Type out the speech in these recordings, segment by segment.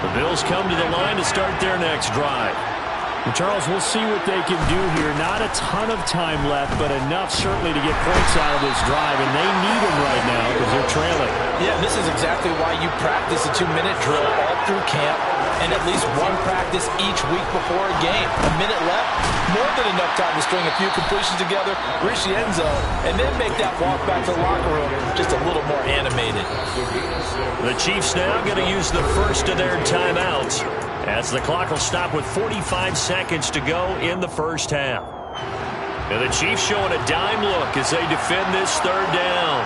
The Bills come to the line to start their next drive. Well, Charles, we'll see what they can do here. Not a ton of time left, but enough certainly to get points out of this drive, and they need them right now because they're trailing. Yeah, this is exactly why you practice a 2-minute drill all through camp and at least one practice each week before a game. A minute left, more than enough time to string a few completions together, reach the end zone, and then make that walk back to the locker room just a little more animated. The Chiefs now going to use the first of their timeouts, as the clock will stop with 45 seconds to go in the first half. And the Chiefs showing a dime look as they defend this third down.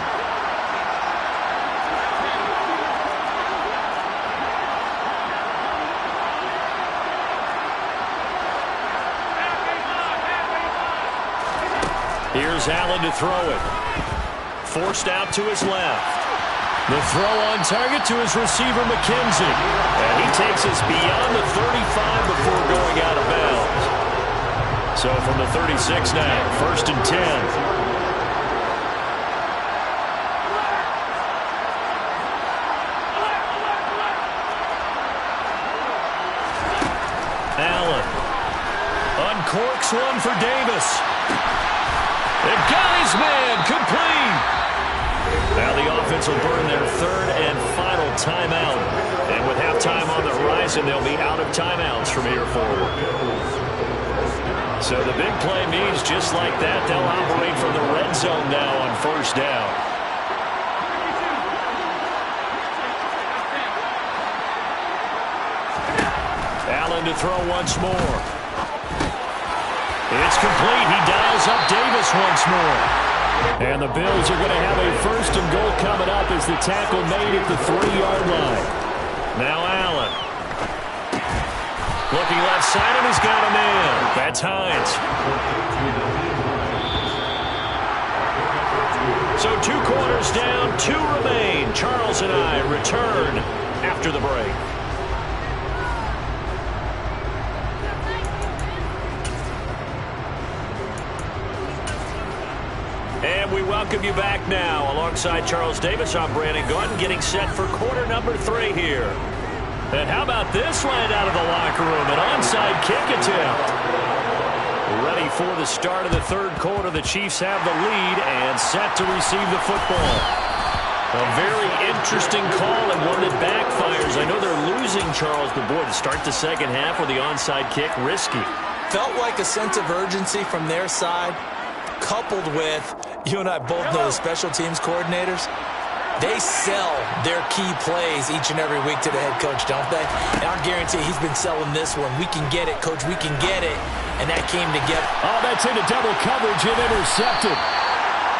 Here's Allen to throw it. Forced out to his left. The throw on target to his receiver, McKenzie. And he takes us beyond the 35 before going out of bounds. So from the 36 now, 1st and 10. Allen uncorks one for Davis. It got his man complete. Now the offense will burn their third and final timeout. And with halftime on the horizon, they'll be out of timeouts from here forward. So the big play means just like that, they'll operate from the red zone now on first down. Allen to throw once more. It's complete. He dials up Davis once more. And the Bills are going to have a 1st and goal coming up as the tackle made at the 3-yard line. Now Allen. Looking left side, and he's got a man. That's Hines. So 2 quarters down, 2 remain. Charles and I return after the break. And we welcome you back now. Alongside Charles Davis, I'm Brandon Gaudin, getting set for quarter number 3 here. And how about this right out of the locker room? An onside kick attempt. Ready for the start of the third quarter. The Chiefs have the lead and set to receive the football. A very interesting call and one that backfires. I know they're losing, Charles, but boy, to start the second half with the onside kick, risky. Felt like a sense of urgency from their side, coupled with, you and I both know the special teams coordinators, they sell their key plays each and every week to the head coach, don't they? And I guarantee he's been selling this one. We can get it, coach, we can get it. And that came together. Oh, that's into double coverage and intercepted.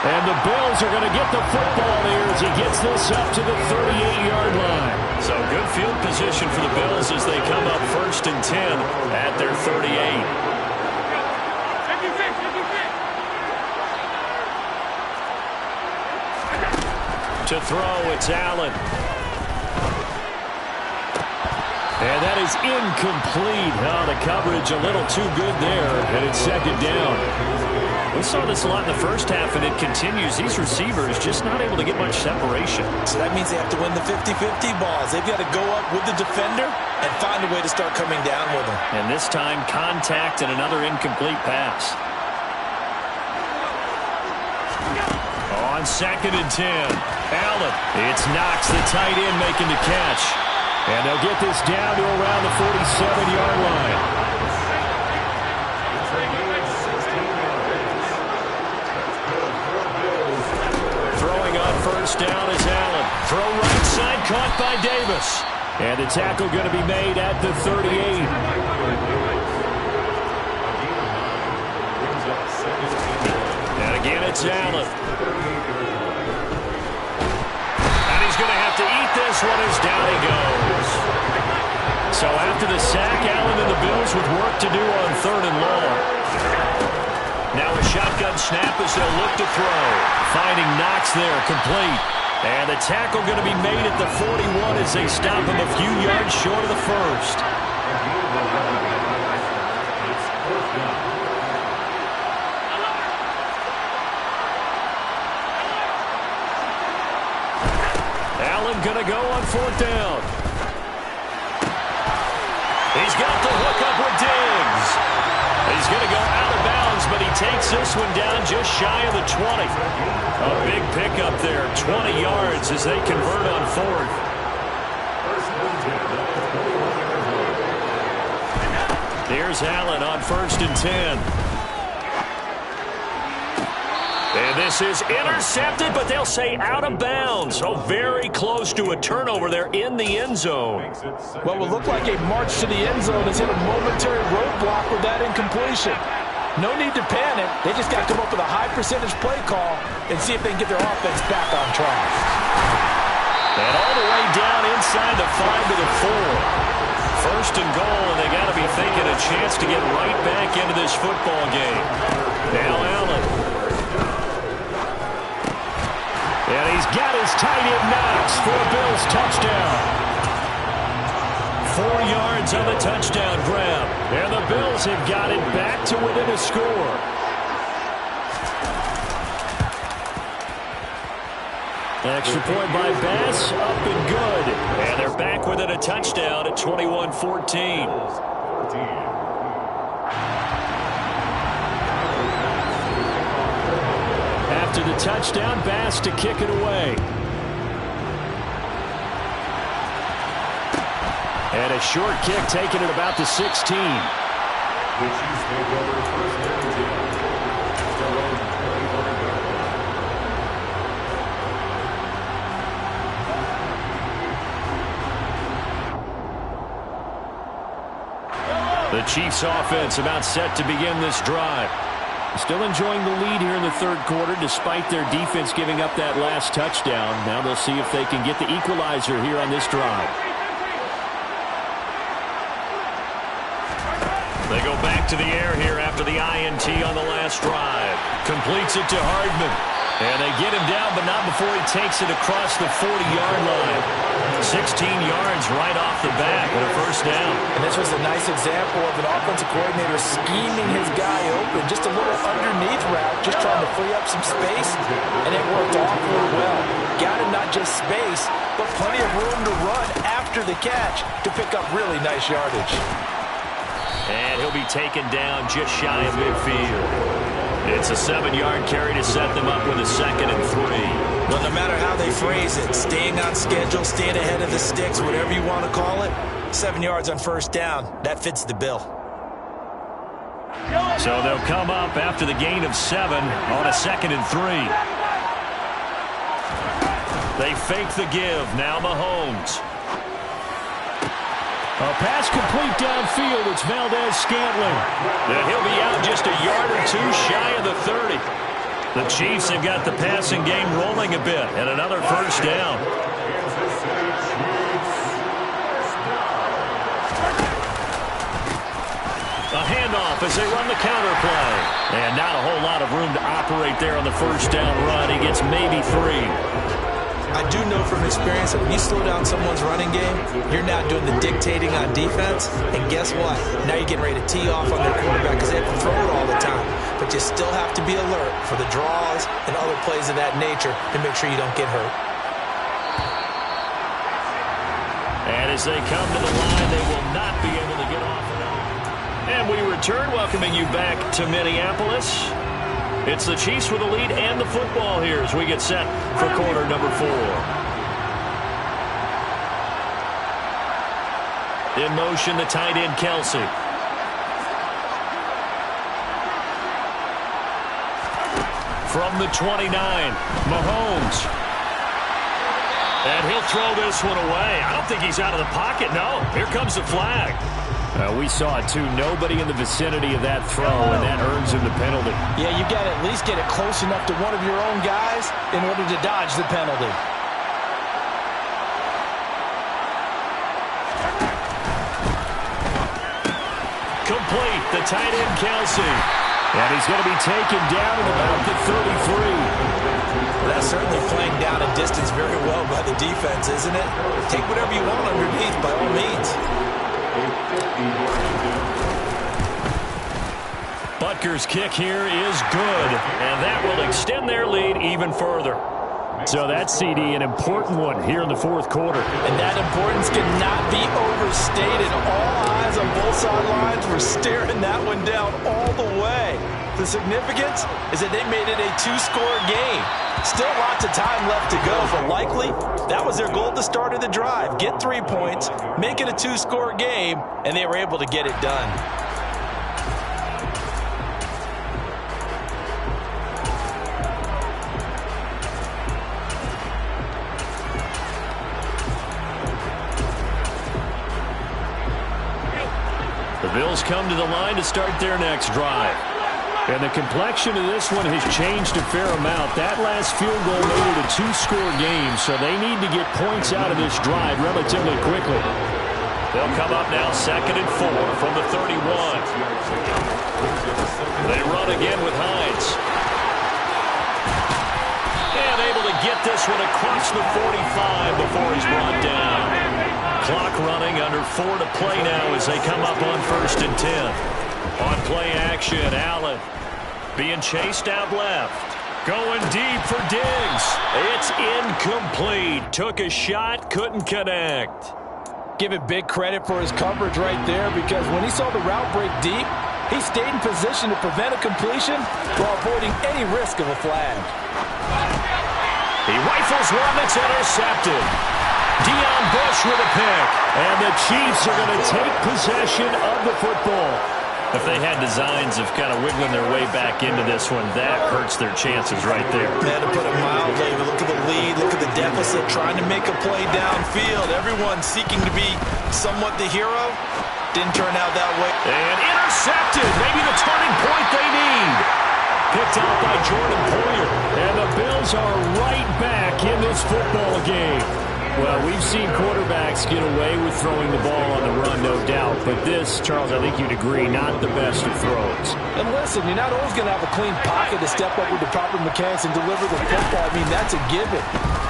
And the Bills are going to get the football here as he gets this up to the 38-yard line. So good field position for the Bills as they come up 1st and 10 at their 38. To throw, it's Allen. And that is incomplete. Oh, the coverage a little too good there, and it's 2nd down. We saw this a lot in the first half, and it continues. These receivers just not able to get much separation. So that means they have to win the 50-50 balls. They've got to go up with the defender and find a way to start coming down with them. And this time, contact and another incomplete pass. On 2nd and 10, Allen. It's Knox, the tight end, making the catch. And they'll get this down to around the 47-yard line. Throwing on 1st down is Allen. Throw right side, caught by Davis. And the tackle going to be made at the 38. And again, it's Allen. And he's going to have to eat this one as down he goes. So after the sack, Allen and the Bills with work to do on 3rd and long. Now a shotgun snap as they'll look to throw. Finding Knox there, complete. And the tackle going to be made at the 41 as they stop him a few yards short of the first. Allen going to go on 4th down. He's got the hook up with Diggs. He's going to go out of bounds, but he takes this one down just shy of the 20. A big pickup there, 20 yards as they convert on fourth. Here's Allen on 1st and 10. And this is intercepted, but they'll say out of bounds. So very close to a turnover there in the end zone. What will look like a march to the end zone has hit a momentary roadblock with that incompletion. No need to panic. They just got to come up with a high percentage play call and see if they can get their offense back on track. And all the way down inside the 5 to the 4. 1st and goal, and they got to be thinking a chance to get right back into this football game. Now Allen. And he's got his tight end Knox for a Bills touchdown. 4 yards on the touchdown grab. And the Bills have got it back to within a score. Extra point by Bass, up and good. And they're back within a touchdown at 21-14. After the touchdown, Bass to kick it away. And a short kick taken at about the 16. The Chiefs offense about set to begin this drive. Still enjoying the lead here in the 3rd quarter despite their defense giving up that last touchdown. Now they'll see if they can get the equalizer here on this drive. They go back to the air here after the INT on the last drive. Completes it to Hardman. And they get him down, but not before he takes it across the 40-yard line. 16 yards right off the bat and a 1st down. And this was a nice example of an offensive coordinator scheming his guy open. Just a little underneath route, just trying to free up some space, and it worked awfully well. Got him not just space, but plenty of room to run after the catch to pick up really nice yardage. And he'll be taken down just shy of midfield. It's a 7-yard carry to set them up with a 2nd and 3. Well, no matter how they phrase it, staying on schedule, staying ahead of the sticks, whatever you want to call it, 7 yards on 1st down, that fits the bill. So they'll come up after the gain of 7 on a 2nd and 3. They fake the give. Now Mahomes. A pass complete downfield. It's Valdez-Scantling. And he'll be out just a yard or 2 shy of the 30. The Chiefs have got the passing game rolling a bit. And another 1st down. A handoff as they run the counter play. And not a whole lot of room to operate there on the 1st down run. He gets maybe 3. I do know from experience that when you slow down someone's running game, you're now doing the dictating on defense. And guess what? Now you're getting ready to tee off on their quarterback because they have to throw it all the time. But you still have to be alert for the draws and other plays of that nature to make sure you don't get hurt. And as they come to the line, they will not be able to get off. And we return, welcoming you back to Minneapolis. It's the Chiefs with the lead and the football here as we get set for quarter number 4. In motion, the tight end, Kelsey. From the 29, Mahomes. And he'll throw this one away. I don't think he's out of the pocket, no. Here comes the flag. We saw it, too. Nobody in the vicinity of that throw, and that earns him the penalty. Yeah, you got to at least get it close enough to one of your own guys in order to dodge the penalty. Complete, the tight end, Kelsey. And he's going to be taken down at about the 33. Well, that's certainly playing down a distance very well by the defense, isn't it? Take whatever you want underneath, by all means. Butker's kick here is good, and that will extend their lead even further. So that CD, an important one here in the fourth quarter. And that importance cannot be overstated. All eyes on both sidelines were staring that one down all the way. The significance is that they made it a two-score game. Still lots of time left to go, but likely that was their goal at the start of the drive. Get 3 points, make it a two-score game, and they were able to get it done. The Bills come to the line to start their next drive. And the complexion of this one has changed a fair amount. That last field goal made it a two-score game, so they need to get points out of this drive relatively quickly. They'll come up now 2nd and 4 from the 31. They run again with Hines. And able to get this one across the 45 before he's brought down. Clock running, under 4 to play now as they come up on 1st and 10. On play action, Allen being chased out left. Going deep for Diggs. It's incomplete. Took a shot, couldn't connect. Give it big credit for his coverage right there, because when he saw the route break deep, he stayed in position to prevent a completion while avoiding any risk of a flag. He rifles one that's intercepted. Deion Bush with a pick. And the Chiefs are going to take possession of the football. If they had designs of kind of wiggling their way back into this one, that hurts their chances right there. Man, to put it mildly, look at the lead, look at the deficit, trying to make a play downfield. Everyone seeking to be somewhat the hero. Didn't turn out that way. And intercepted. Maybe the turning point they need. Picked out by Jordan Poyer. And the Bills are right back in this football game. Well, we've seen quarterbacks get away with throwing the ball on the run, no doubt. But this, Charles, I think you'd agree, not the best of throws. And listen, you're not always going to have a clean pocket to step up with the proper mechanics and deliver the football. I mean, that's a given.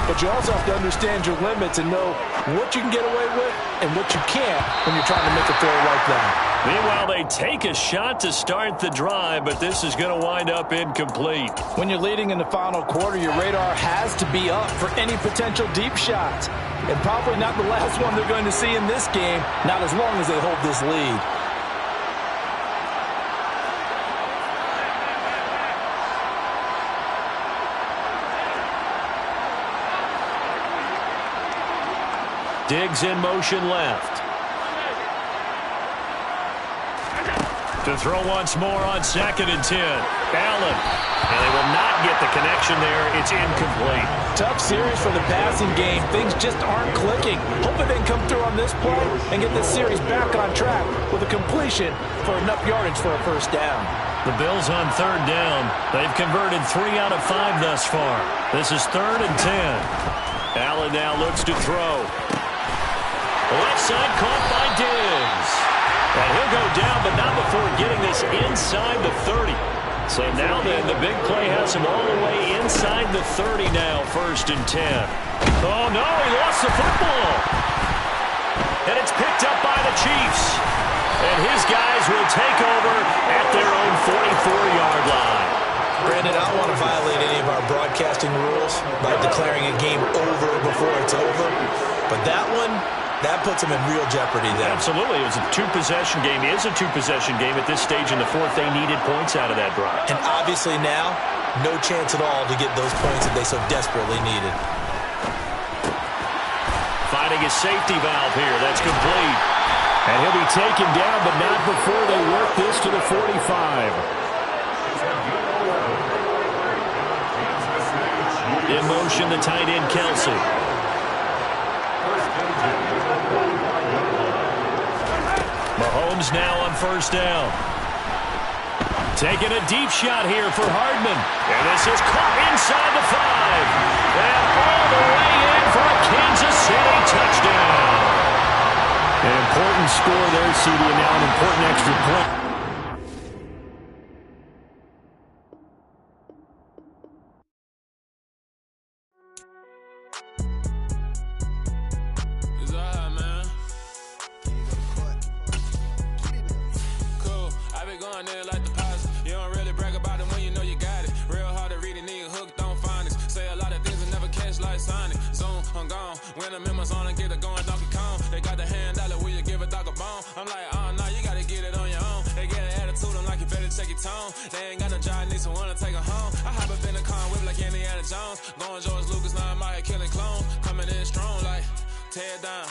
But you also have to understand your limits and know what you can get away with and what you can't when you're trying to make a throw like that. Meanwhile, they take a shot to start the drive, but this is going to wind up incomplete. When you're leading in the final quarter, your radar has to be up for any potential deep shots. And probably not the last one they're going to see in this game, not as long as they hold this lead. Diggs in motion left. To throw once more on 2nd and 10. Allen. And they will not get the connection there. It's incomplete. Tough series for the passing game. Things just aren't clicking. Hoping they can come through on this play and get this series back on track with a completion for enough yardage for a first down. The Bills on 3rd down. They've converted 3 out of 5 thus far. This is 3rd and 10. Allen now looks to throw. Left side caught by Diggs. And he'll go down, but not before getting this inside the 30. So now then, the big play has him all the way inside the 30 now, 1st and 10. Oh, no, he lost the football. And it's picked up by the Chiefs. And his guys will take over at their own 44-yard line. Brandon, I don't want to violate any of our broadcasting rules by declaring a game over before it's over. But that one, that puts them in real jeopardy there. Absolutely. It was a two-possession game. It is a two-possession game at this stage in the fourth. They needed points out of that drive. And obviously now, no chance at all to get those points that they so desperately needed. Finding a safety valve here. That's complete. And he'll be taken down, but not before they work this to the 45. In motion, the tight end, Kelsey. Mahomes now on 1st down. Taking a deep shot here for Hardman. And this is caught inside the 5. And all the way in for a Kansas City touchdown. An important score there, CD, and now an important extra point. You don't really brag about it when you know you got it. Real hard to read a nigga hook, don't find us. Say a lot of things and never catch I'm like, oh, no, you gotta get it on your own. They get an attitude, I'm like, you better check your tone. They ain't got no job, need someone to take her home. I hop up in the car and whip like Indiana Jones. Going George Lucas, now I'm out here killing clones. Coming in strong like, tear it down,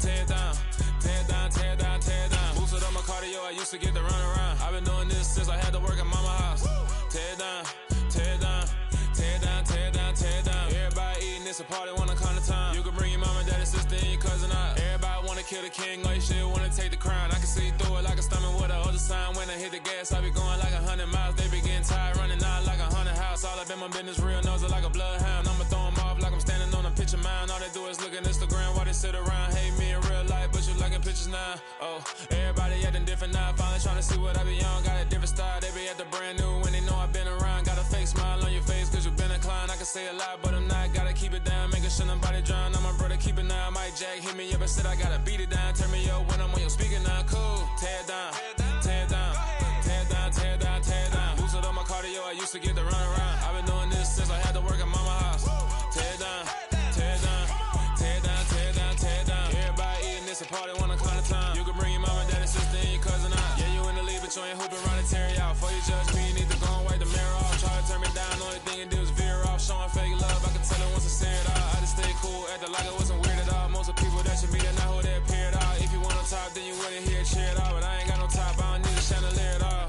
tear it down, tear it down, tear it down, tear it down. Boosted up my cardio, I used to get to run around. I've been doing this since I had to work at mama house. Tear it down, tear it down, tear it down, tear it down, tear it down. Everybody eating, it's a party, wanna come to time. You can bring your mama, daddy, sister, and your cousin out. Everybody wanna kill the king, or you shit wanna take the crown. I can see through it like a stomach with a other sign. When I hit the gas, I be going like 100 miles. They be getting tired, running out like 100 house. All up in my business, real nose like a bloodhound. I'ma throw them off like I'm standing on a picture mound. All they do is look at Instagram while they sit around. Hate me in real life, but you liking pictures now. Oh, everybody acting different now. Finally trying to see what I be on. Got a different style, they be at the brand new when they know I've been around. Got a fake smile on your face cause you been inclined. I can say a lot, but I'm not. Gotta keep it down, making sure nobody drown. I'm my brother, keep it now. Mike Jack hit me up and said I gotta beat it down. Turn me up when I'm on your speaker now. Cool, tear it down, tear it down, tear it down, tear it down, tear it down. Boosted up my cardio, I used to get to run around. I've been doing this since I had to work at mama house. Tear it down, tear it down, tear it down, tear it down, tear it down. Everybody eating, it's a party, wanna come to time. You can bring your mama, daddy, sister, and your cousin out. Yeah, you in the league, but you ain't hooping around and tear it out. Before you judge me, you need to go and wipe the mirror off. Try to turn me down, only thing you do is veer off. Showing fake love, I can tell it once I see it all. I just stay cool, acting like it wasn't weird at all. Most of the people that you meet are not who they appear at all. If you want on top, then you wouldn't hear it cheer at all. But I ain't got no top, I don't need a chandelier at all.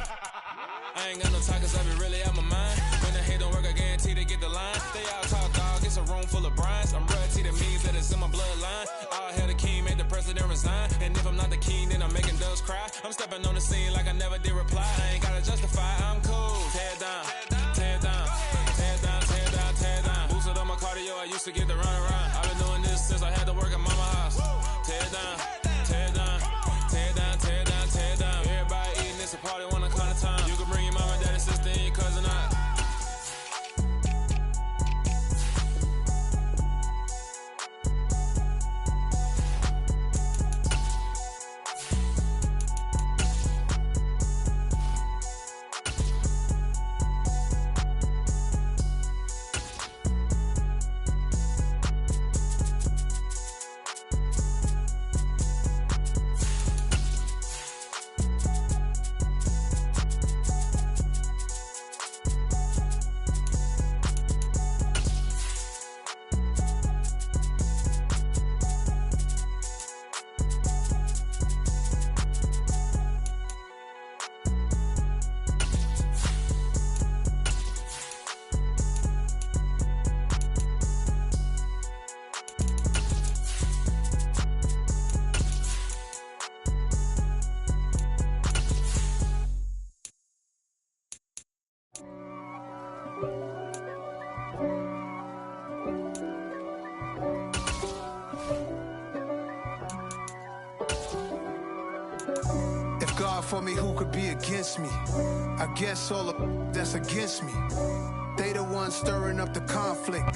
I ain't got no talk, cause I be really out my mind. When the hate don't work, I guarantee they get the line. Stay out talk, dog, it's a room full of brines. I'm royalty, that means that it's in my bloodline. All hail the king, make the president resign. And if I'm not the king, then I'm making doves cry. I'm stepping on the scene like I never did reply. I ain't gotta justify, I'm cool. Tear it down, tear it down, tear it down, tear it down, tear it down. Boosted up my cardio, I used to get to run around. I've been doing this since I had to work at mama house. Tear it down, tear it down, tear it down, tear it down, tear it down. Everybody eating, it's a party, wanna come to time. You can bring your mama, daddy, sister, and your cousin out. For me, who could be against me? I guess all of that's against me. They the ones stirring up the conflict.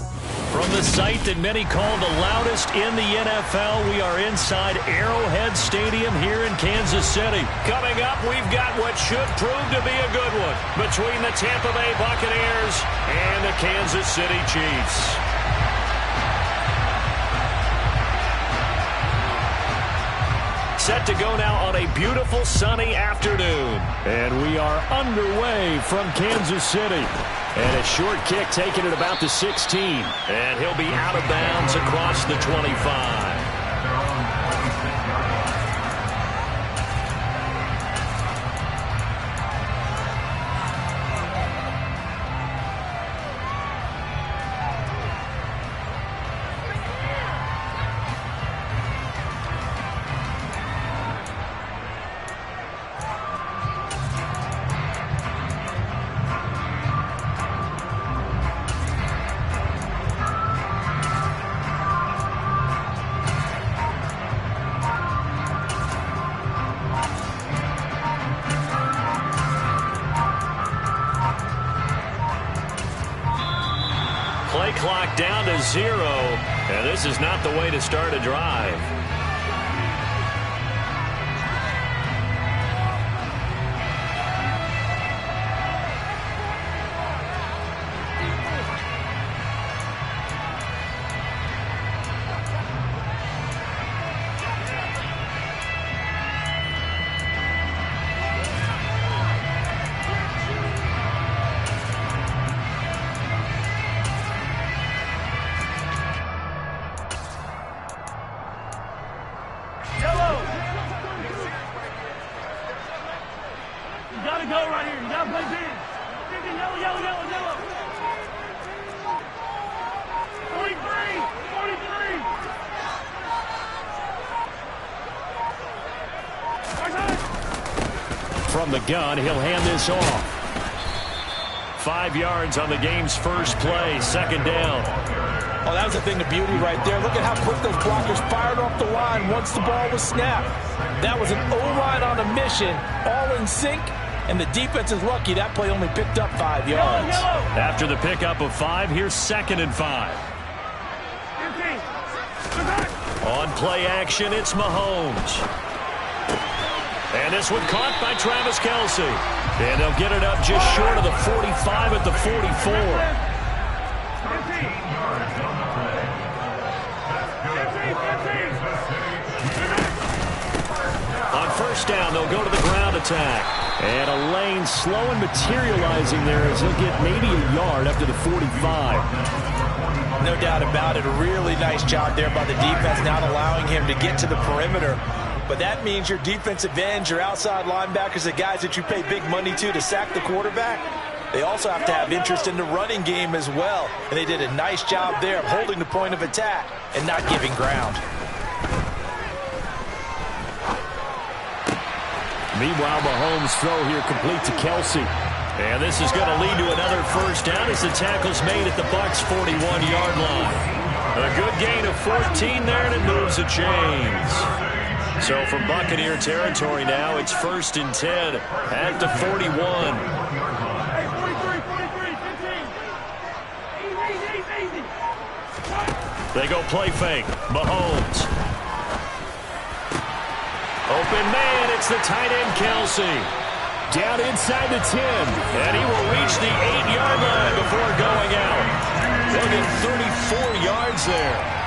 From the site that many call the loudest in the NFL, we are inside Arrowhead Stadium here in Kansas City. Coming up, we've got what should prove to be a good one between the Tampa Bay Buccaneers and the Kansas City Chiefs. Set to go now on a beautiful sunny afternoon. And we are underway from Kansas City. And a short kick taken at about the 16. And he'll be out of bounds across the 25. Play clock down to 0, and this is not the way to start a drive. From the gun, he'll hand this off. 5 yards on the game's first play, second down. Oh, that was the thing of beauty right there. Look at how quick those blockers fired off the line once the ball was snapped. That was an O-line on a mission, all in sync, and the defense is lucky that play only picked up 5 yards. After the pickup of 5, here's 2nd and 5. On play action, it's Mahomes. And this one caught by Travis Kelce. And they'll get it up just short of the 45 at the 44. On first down, they'll go to the ground attack. And a lane slow and materializing there as he'll get maybe a yard up to the 45. No doubt about it. A really nice job there by the defense, not allowing him to get to the perimeter. But that means your defensive ends, your outside linebackers, the guys that you pay big money to sack the quarterback, they also have to have interest in the running game as well. And they did a nice job there of holding the point of attack and not giving ground. Meanwhile, Mahomes' throw here complete to Kelce. And this is going to lead to another first down as the tackle's made at the Bucs' 41-yard line. A good gain of 14 there, and it moves the chains. So from Buccaneer territory now, it's 1st and 10 at the 41. They go play fake. Mahomes. Open man, it's the tight end Kelce. Down inside the 10. And he will reach the 8-yard line before going out. Look at 34 yards there.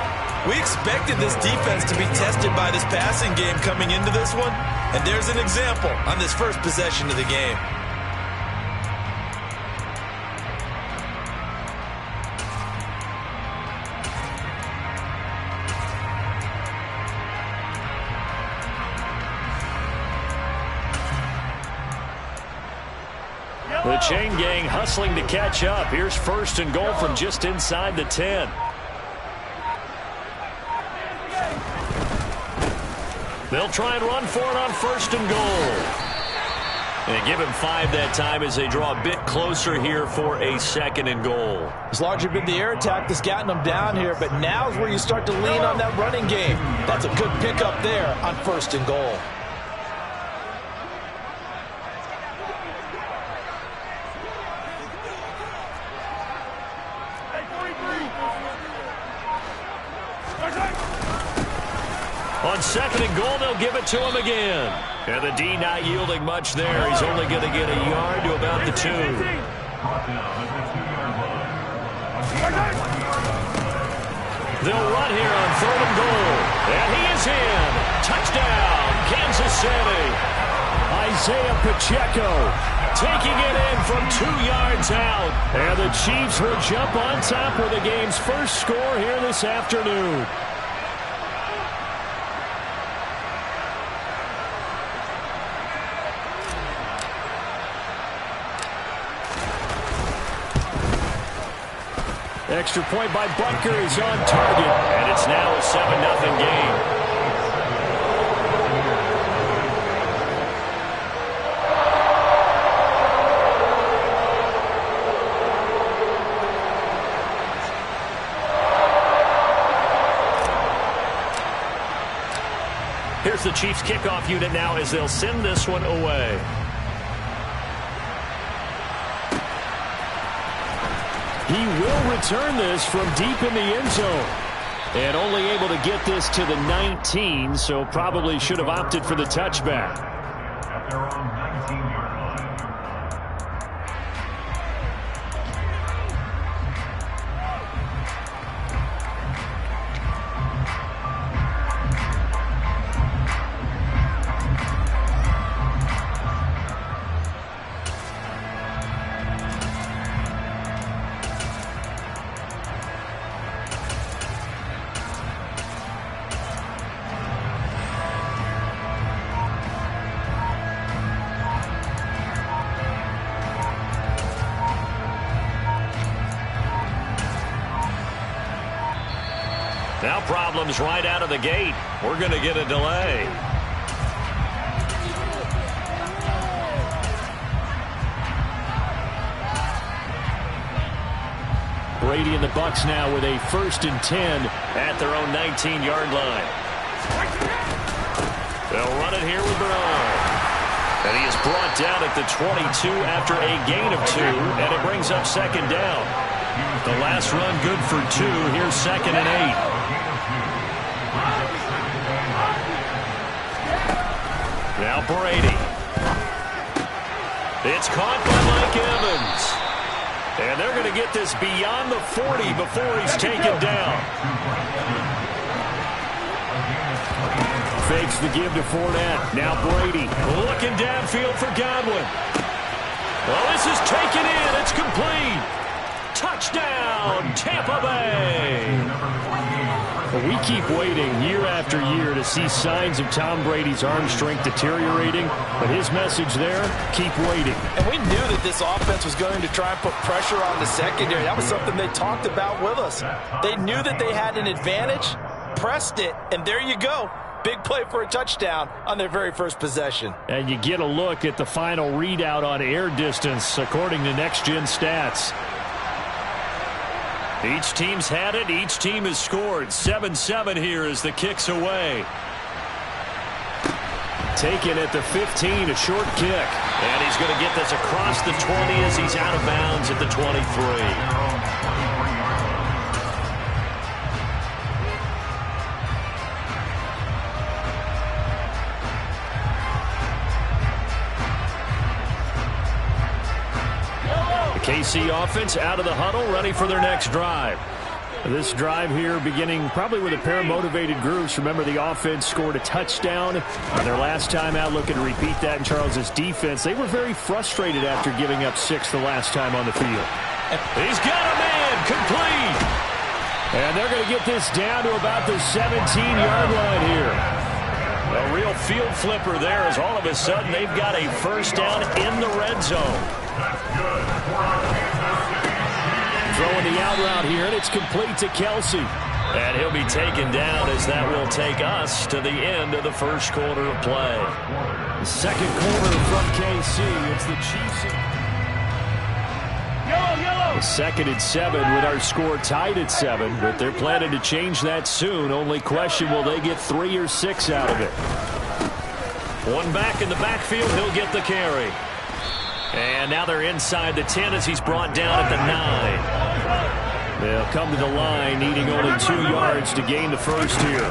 We expected this defense to be tested by this passing game coming into this one. And there's an example on this first possession of the game. The chain gang hustling to catch up. Here's 1st and goal from just inside the 10. They'll try and run for it on 1st and goal. And they give him 5 that time as they draw a bit closer here for a 2nd and goal. It's largely been the air attack that's gotten them down here, but now's where you start to lean on that running game. That's a good pickup there on 1st and goal. On 2nd and goal, they'll give it to him again. And the D not yielding much there. He's only going to get a yard to about the 2. They'll run here on 3rd and goal. And he is in. Touchdown, Kansas City. Isaiah Pacheco taking it in from 2 yards out. And the Chiefs will jump on top with the game's first score here this afternoon. Extra point by Butker is on target, and it's now a 7-0 game. Here's the Chiefs kickoff unit now as they'll send this one away. He will return this from deep in the end zone. And only able to get this to the 19, so probably should have opted for the touchback. At their own 19-yard line. problems right out of the gate. We're going to get a delay. Brady and the Bucs now with a 1st and 10 at their own 19-yard line. They'll run it here with Bernard. And he is brought down at the 22 after a gain of 2, and it brings up 2nd down. The last run good for 2. Here's 2nd and 8. Now Brady. It's caught by Mike Evans. And they're going to get this beyond the 40 before he's taken down. Fakes the give to Fournette. Now Brady. Looking downfield for Godwin. Well, this is taken in. It's complete. Touchdown, Tampa Bay. We keep waiting year after year to see signs of Tom Brady's arm strength deteriorating, but his message there, keep waiting. And we knew that this offense was going to try and put pressure on the secondary. That was something they talked about with us. They knew that they had an advantage, pressed it, and there you go. Big play for a touchdown on their very first possession. And you get a look at the final readout on air distance, according to Next Gen Stats. Each team's had it. Each team has scored. 7-7 here as the kick's away. Taken at the 15, a short kick. And he's going to get this across the 20 as he's out of bounds at the 23. KC offense out of the huddle, ready for their next drive. This drive here beginning probably with a pair of motivated groups. Remember, the offense scored a touchdown on their last time out. Looking to repeat that in Charles's defense. They were very frustrated after giving up 6 the last time on the field. He's got a man, complete. And they're going to get this down to about the 17-yard line here. A real field flipper there as all of a sudden they've got a first down in the red zone. Throwing the out route here, and it's complete to Kelsey. And he'll be taken down as that will take us to the end of the first quarter of play. The second quarter from KC. It's the Chiefs. Yellow. 2nd and 7 with our score tied at 7, but they're planning to change that soon. Only question, will they get 3 or 6 out of it? One back in the backfield, he'll get the carry. And now they're inside the 10 as he's brought down at the 9. They'll come to the line, needing only 2 yards to gain the first here.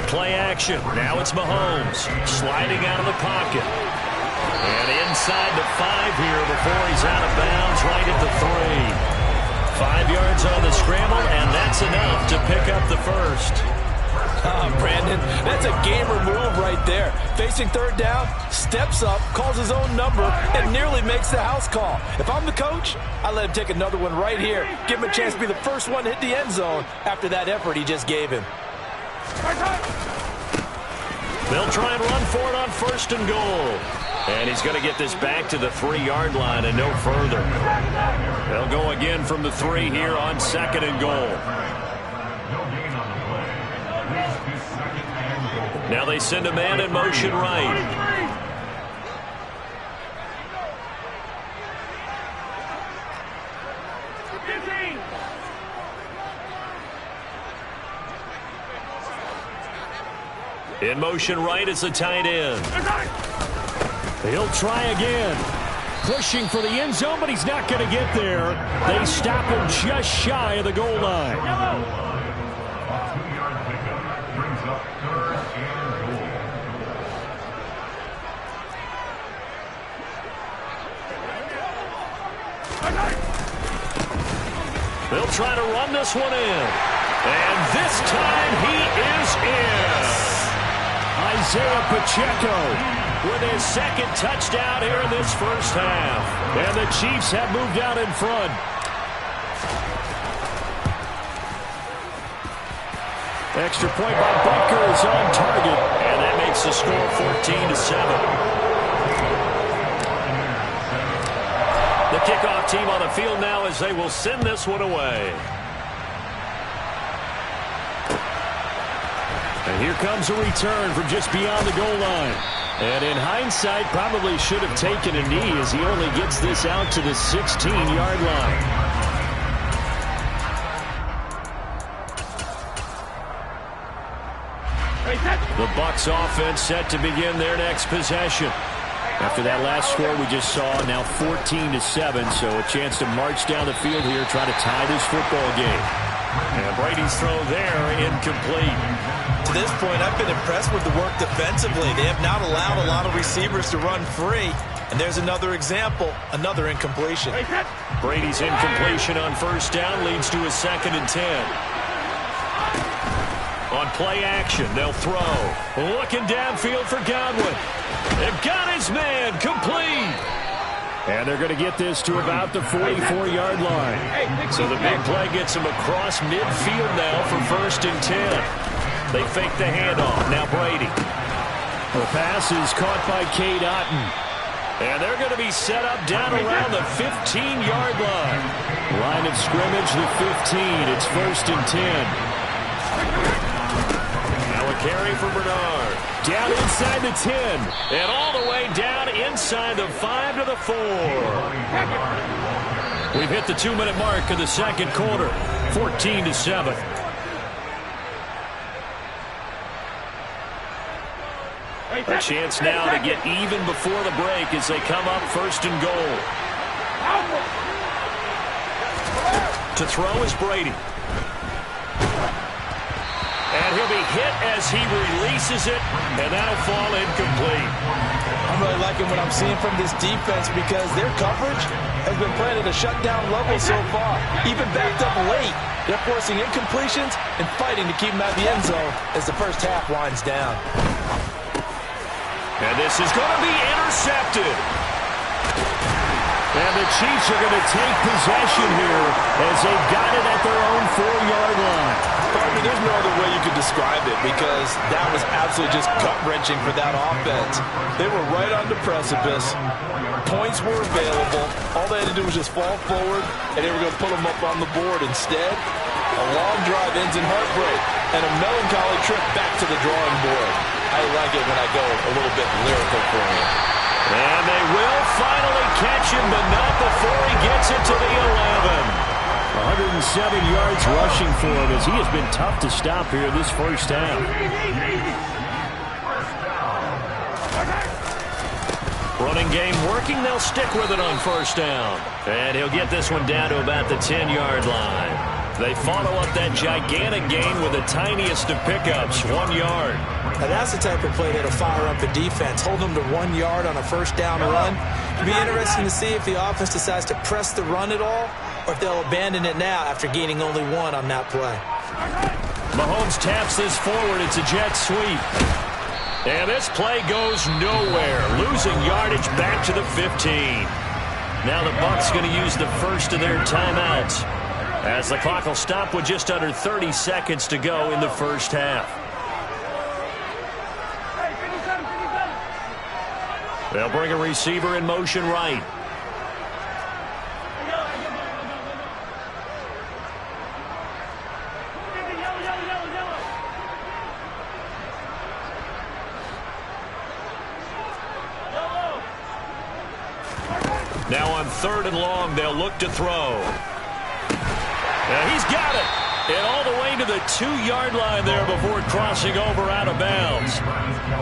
Play action. Now it's Mahomes sliding out of the pocket. And inside the 5 here before he's out of bounds right at the 3. 5 yards on the scramble, and that's enough to pick up the first. Brandon, that's a gamer move right there. Facing 3rd down, steps up, calls his own number, and nearly makes the house call. If I'm the coach, I let him take another one right here. Give him a chance to be the first one to hit the end zone after that effort he just gave him. They'll try and run for it on 1st and goal. And he's going to get this back to the 3-yard line and no further. They'll go again from the 3 here on 2nd and goal. Now they send a man in motion right. In motion right is the tight end. He'll try again. Pushing for the end zone, but he's not going to get there. They stop him just shy of the goal line. They'll try to run this one in. And this time he is in. Isaiah Pacheco with his 2nd touchdown here in this first half. And the Chiefs have moved out in front. Extra point by Butker is on target. And that makes the score 14-7. The kickoff team on the field now as they will send this one away. Here comes a return from just beyond the goal line. And in hindsight, probably should have taken a knee as he only gets this out to the 16-yard line. The Bucs offense set to begin their next possession. After that last score we just saw, now 14-7, so a chance to march down the field here, try to tie this football game. And Brady's throw there, incomplete. To this point, I've been impressed with the work defensively. They have not allowed a lot of receivers to run free. And there's another example, another incompletion. Brady's incompletion on first down leads to a 2nd and 10. On play action, they'll throw. Looking downfield for Godwin. They've got his man complete. And they're going to get this to about the 44-yard line. So the big play gets them across midfield now for 1st and 10. They fake the handoff. Now Brady. The pass is caught by Cade Otton. And they're going to be set up down around the 15-yard line. Line of scrimmage, the 15. It's 1st and 10. Now a carry for Bernard. Down inside the 10. And all the way down inside the 5 to the 4. We've hit the 2-minute mark of the second quarter. 14-7. A chance now to get even before the break as they come up 1st and goal. To throw is Brady. And he'll be hit as he releases it, and that'll fall incomplete. I'm really liking what I'm seeing from this defense because their coverage has been playing at a shutdown level so far. Even backed up late, they're forcing incompletions and fighting to keep them out of the end zone as the first half winds down. And this is going to be intercepted. And the Chiefs are going to take possession here as they've got it at their own 4-yard line. Partner, there's no other way you could describe it because that was absolutely just gut-wrenching for that offense. They were right on the precipice. Points were available. All they had to do was just fall forward, and they were going to put them up on the board. Instead, a long drive ends in heartbreak and a melancholy trip back to the drawing board. I like it when I go a little bit lyrical for you. And they will finally catch him, but not before he gets it to the 11. 107 yards rushing for him as he has been tough to stop here this first half. Running game working. They'll stick with it on first down. And he'll get this one down to about the 10-yard line. They follow up that gigantic gain with the tiniest of pickups, 1 yard. Now that's the type of play that'll fire up a defense. Hold them to 1 yard on a first down run. It'll be interesting to see if the offense decides to press the run at all or if they'll abandon it now after gaining only 1 on that play. Mahomes taps this forward. It's a jet sweep. And this play goes nowhere. Losing yardage back to the 15. Now the Bucs going to use the first of their timeouts as the clock will stop with just under 30 seconds to go in the first half. They'll bring a receiver in motion right. Now on 3rd and long, they'll look to throw. And he's got it. And all the way to the 2-yard line there before crossing over out of bounds.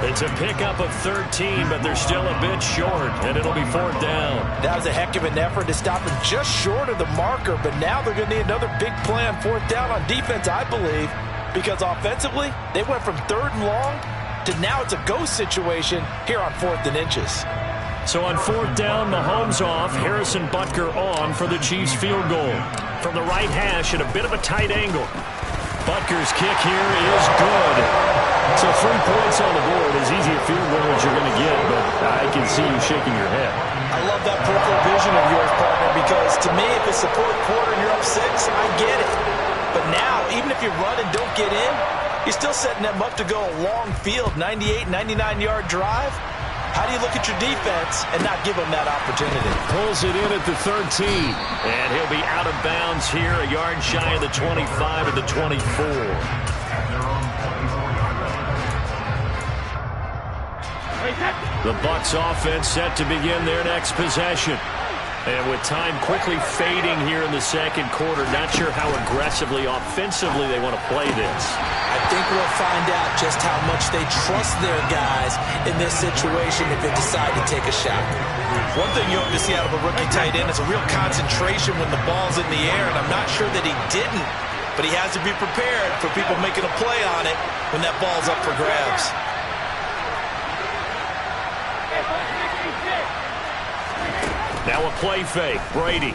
It's a pickup of 13, but they're still a bit short, and it'll be 4th down. That was a heck of an effort to stop him just short of the marker, but now they're going to need another big play on 4th down on defense, I believe, because offensively, they went from 3rd and long to now it's a go situation here on 4th and inches. So on 4th down, Mahomes off, Harrison Butker on for the Chiefs field goal. From the right hash at a bit of a tight angle. Butker's kick here is good. So 3 points on the board, as easy a field goal as you're going to get, but I can see you shaking your head. I love that peripheral vision of yours, partner, because to me, if it's the 4th quarter and you're up 6, I get it. But now, even if you run and don't get in, you're still setting them up to go a long field, 98, 99-yard drive. How do you look at your defense and not give them that opportunity? Pulls it in at the 13. And he'll be out of bounds here, a yard shy of the 25 of the 24. The Bucs offense set to begin their next possession. And with time quickly fading here in the second quarter, not sure how aggressively, offensively they want to play this. I think we'll find out just how much they trust their guys in this situation if they decide to take a shot. One thing you hope to see out of a rookie tight end is a real concentration when the ball's in the air, and I'm not sure that he didn't, but he has to be prepared for people making a play on it when that ball's up for grabs. Now a play fake, Brady.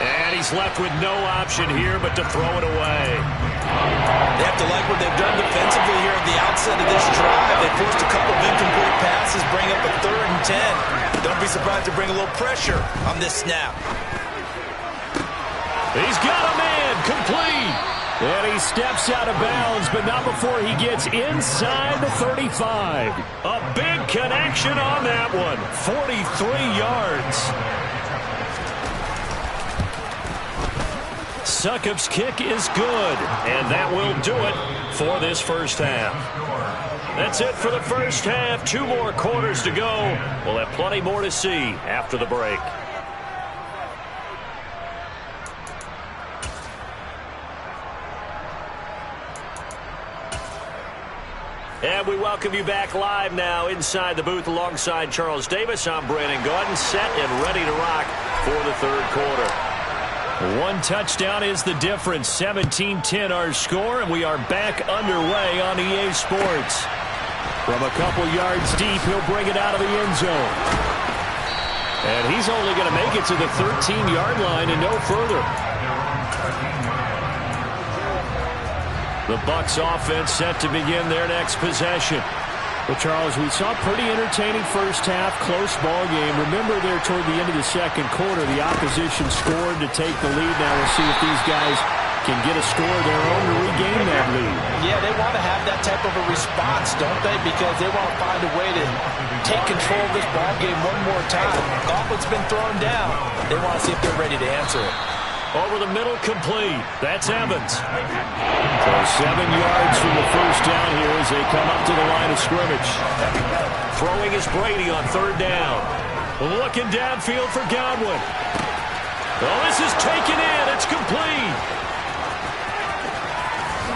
And he's left with no option here but to throw it away. They have to like what they've done defensively here at the outset of this drive. They forced a couple of incomplete passes, bring up a 3rd and 10. Don't be surprised to bring a little pressure on this snap. He's got a man, complete. And he steps out of bounds, but not before he gets inside the 35. A big connection on that one. 43 yards. Succop's kick is good, and that will do it for this first half. That's it for the first half. 2 more quarters to go. We'll have plenty more to see after the break. And we welcome you back live now inside the booth alongside Charles Davis. I'm Brandon Gaudin, set and ready to rock for the third quarter. 1 touchdown is the difference. 17-10 our score, and we are back underway on EA Sports. From a couple yards deep, he'll bring it out of the end zone. And he's only going to make it to the 13-yard line and no further. The Bucs offense set to begin their next possession. Well, Charles, we saw a pretty entertaining first half, close ball game. Remember there toward the end of the second quarter, the opposition scored to take the lead. Now we'll see if these guys can get a score of their own to regain that lead. Yeah, they want to have that type of a response, don't they? Because they want to find a way to take control of this ball game one more time. Gauntlet's been thrown down. They want to see if they're ready to answer it. Over the middle, complete. That's Evans. So 7 yards from the first down here as they come up to the line of scrimmage. Throwing is Brady on 3rd down. Looking downfield for Godwin. Oh, this is taken in. It's complete.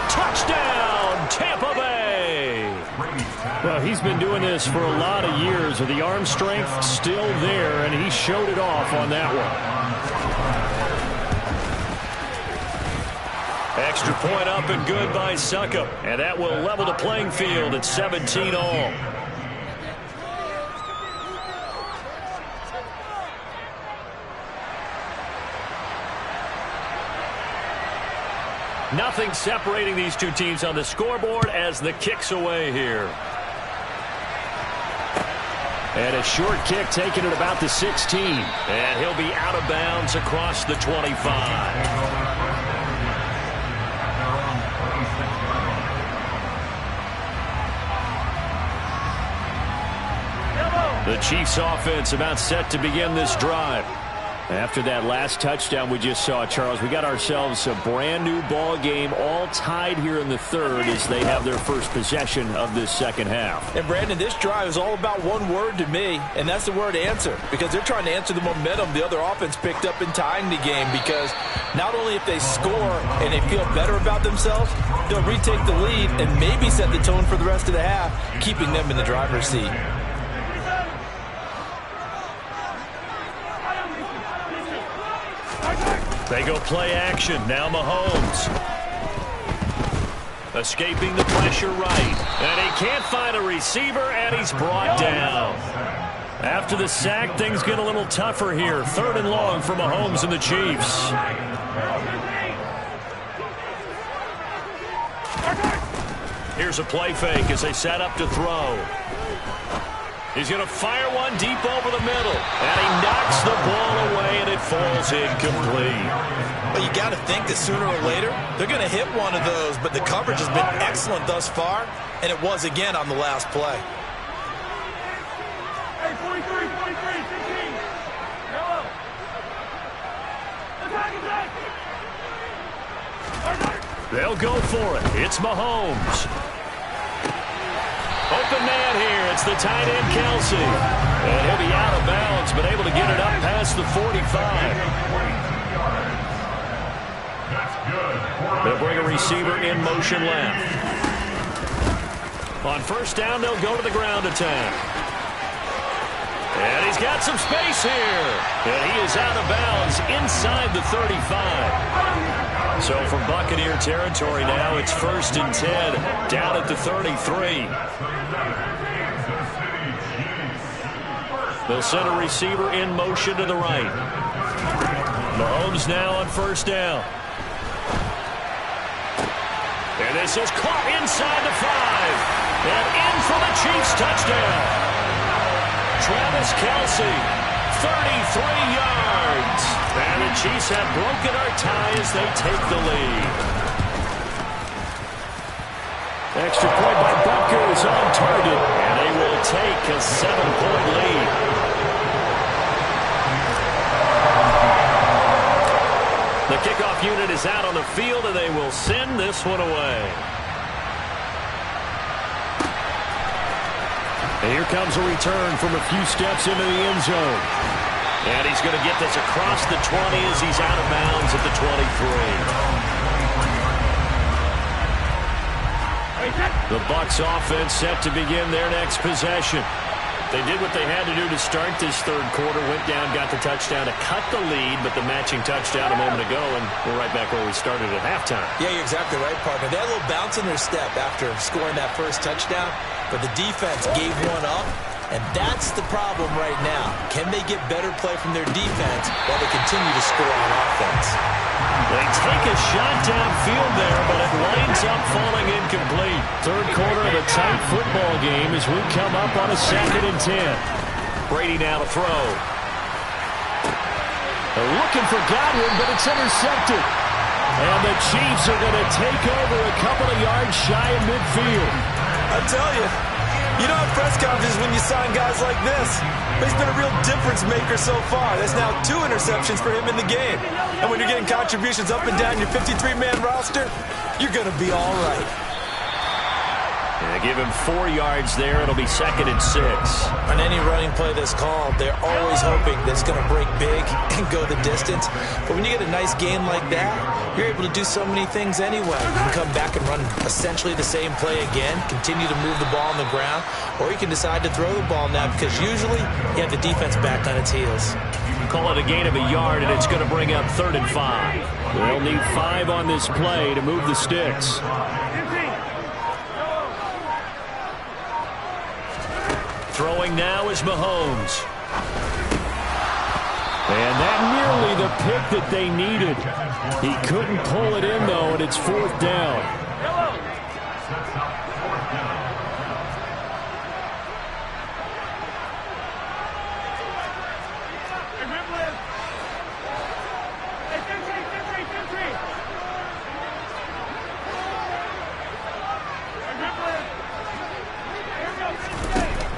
Touchdown, Tampa Bay. Well, he's been doing this for a lot of years. With the arm strength still there, and he showed it off on that one. Extra point up and good by Succop. And that will level the playing field at 17 all. Nothing separating these two teams on the scoreboard as the kick's away here. And a short kick taken at about the 16. And he'll be out of bounds across the 25. The Chiefs offense about set to begin this drive. After that last touchdown we just saw, Charles, we got ourselves a brand new ball game, all tied here in the third as they have their first possession of this second half. And Brandon, this drive is all about one word to me, and that's the word answer, because they're trying to answer the momentum the other offense picked up in tying the game, because not only if they score and they feel better about themselves, they'll retake the lead and maybe set the tone for the rest of the half, keeping them in the driver's seat. They go play action. Now Mahomes. Escaping the pressure right. And he can't find a receiver, and he's brought down. After the sack, things get a little tougher here. 3rd and long for Mahomes and the Chiefs. Here's a play fake as they set up to throw. He's going to fire one deep over the middle. And he knocks the ball away, and it falls incomplete. Well, you got to think that sooner or later, they're going to hit one of those. But the coverage has been excellent thus far, and it was again on the last play. Hey, 43, 15. Hello. Attack. They'll go for it. It's Mahomes. It's the tight end, Kelce. And he'll be out of bounds, but able to get it up past the 45. They'll bring a receiver in motion left. On first down, they'll go to the ground attack. And he's got some space here. And he is out of bounds inside the 35. So from Buccaneer territory now, it's 1st and 10 down at the 33. They'll send a receiver in motion to the right. Mahomes now on first down. And this is caught inside the 5. And in for the Chiefs touchdown. Travis Kelce, 33 yards. And the Chiefs have broken our tie as they take the lead. Extra point by Butker is on target. And they will take a 7-point lead. The kickoff unit is out on the field, and they will send this one away. And here comes a return from a few steps into the end zone. And he's going to get this across the 20 as he's out of bounds at the 23. The Bucs offense set to begin their next possession. They did what they had to do to start this third quarter, went down, got the touchdown to cut the lead, but the matching touchdown a moment ago, and we're right back where we started at halftime. Yeah, you're exactly right, partner. They had a little bounce in their step after scoring that first touchdown, but the defense gave one up, and that's the problem right now. Can they get better play from their defense while they continue to score on offense? They take a shot downfield there, but it winds up falling incomplete. Third quarter of a tight football game as we come up on a 2nd and 10. Brady now to throw. They're looking for Godwin, but it's intercepted. And the Chiefs are going to take over a couple of yards shy of midfield. I tell you, you don't have press conferences when you sign guys like this. But he's been a real difference maker so far. That's now 2 interceptions for him in the game. And when you're getting contributions up and down your 53-man roster, you're going to be all right. Yeah, give him 4 yards there. It'll be 2nd and 6. On any running play that's called, they're always hoping that it's going to break big and go the distance. But when you get a nice game like that, you're able to do so many things anyway. You can come back and run essentially the same play again, continue to move the ball on the ground, or you can decide to throw the ball now because usually you have the defense back on its heels. Call it a gain of a yard, and it's going to bring up 3rd and 5. They'll need 5 on this play to move the sticks. Throwing now is Mahomes. And that nearly the pick that they needed. He couldn't pull it in, though, and it's 4th down.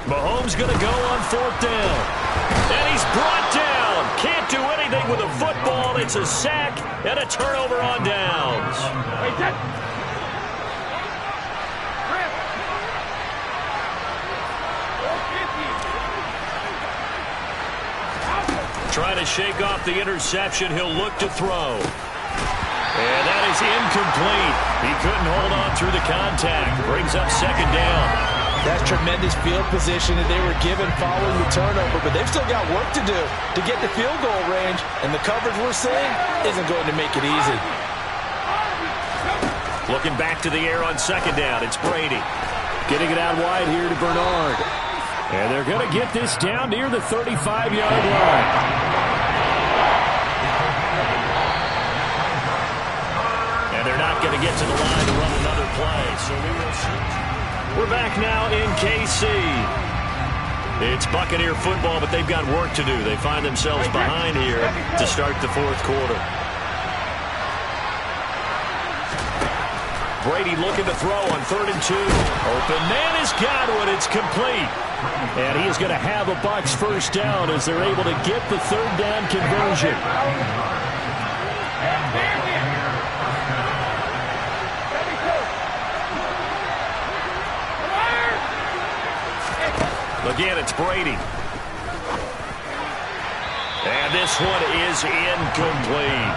Mahomes going to go on 4th down. And he's brought down. Can't do anything with a football. It's a sack and a turnover on downs. Trying to shake off the interception. He'll look to throw. And that is incomplete. He couldn't hold on through the contact. Brings up 2nd down. That's tremendous field position that they were given following the turnover, but they've still got work to do to get the field goal range, and the coverage we're seeing isn't going to make it easy. Looking back to the air on 2nd down, it's Brady. Getting it out wide here to Bernard. And they're going to get this down near the 35-yard line. And they're not going to get to the line to run another play, so we will see. We're back now in KC. It's Buccaneer football, but they've got work to do. They find themselves behind here to start the 4th quarter. Brady looking to throw on 3rd and 2. Open man is Godwin. It's complete. And he is going to have a Bucs first down as they're able to get the 3rd down conversion. Again, it's Brady. And this one is incomplete.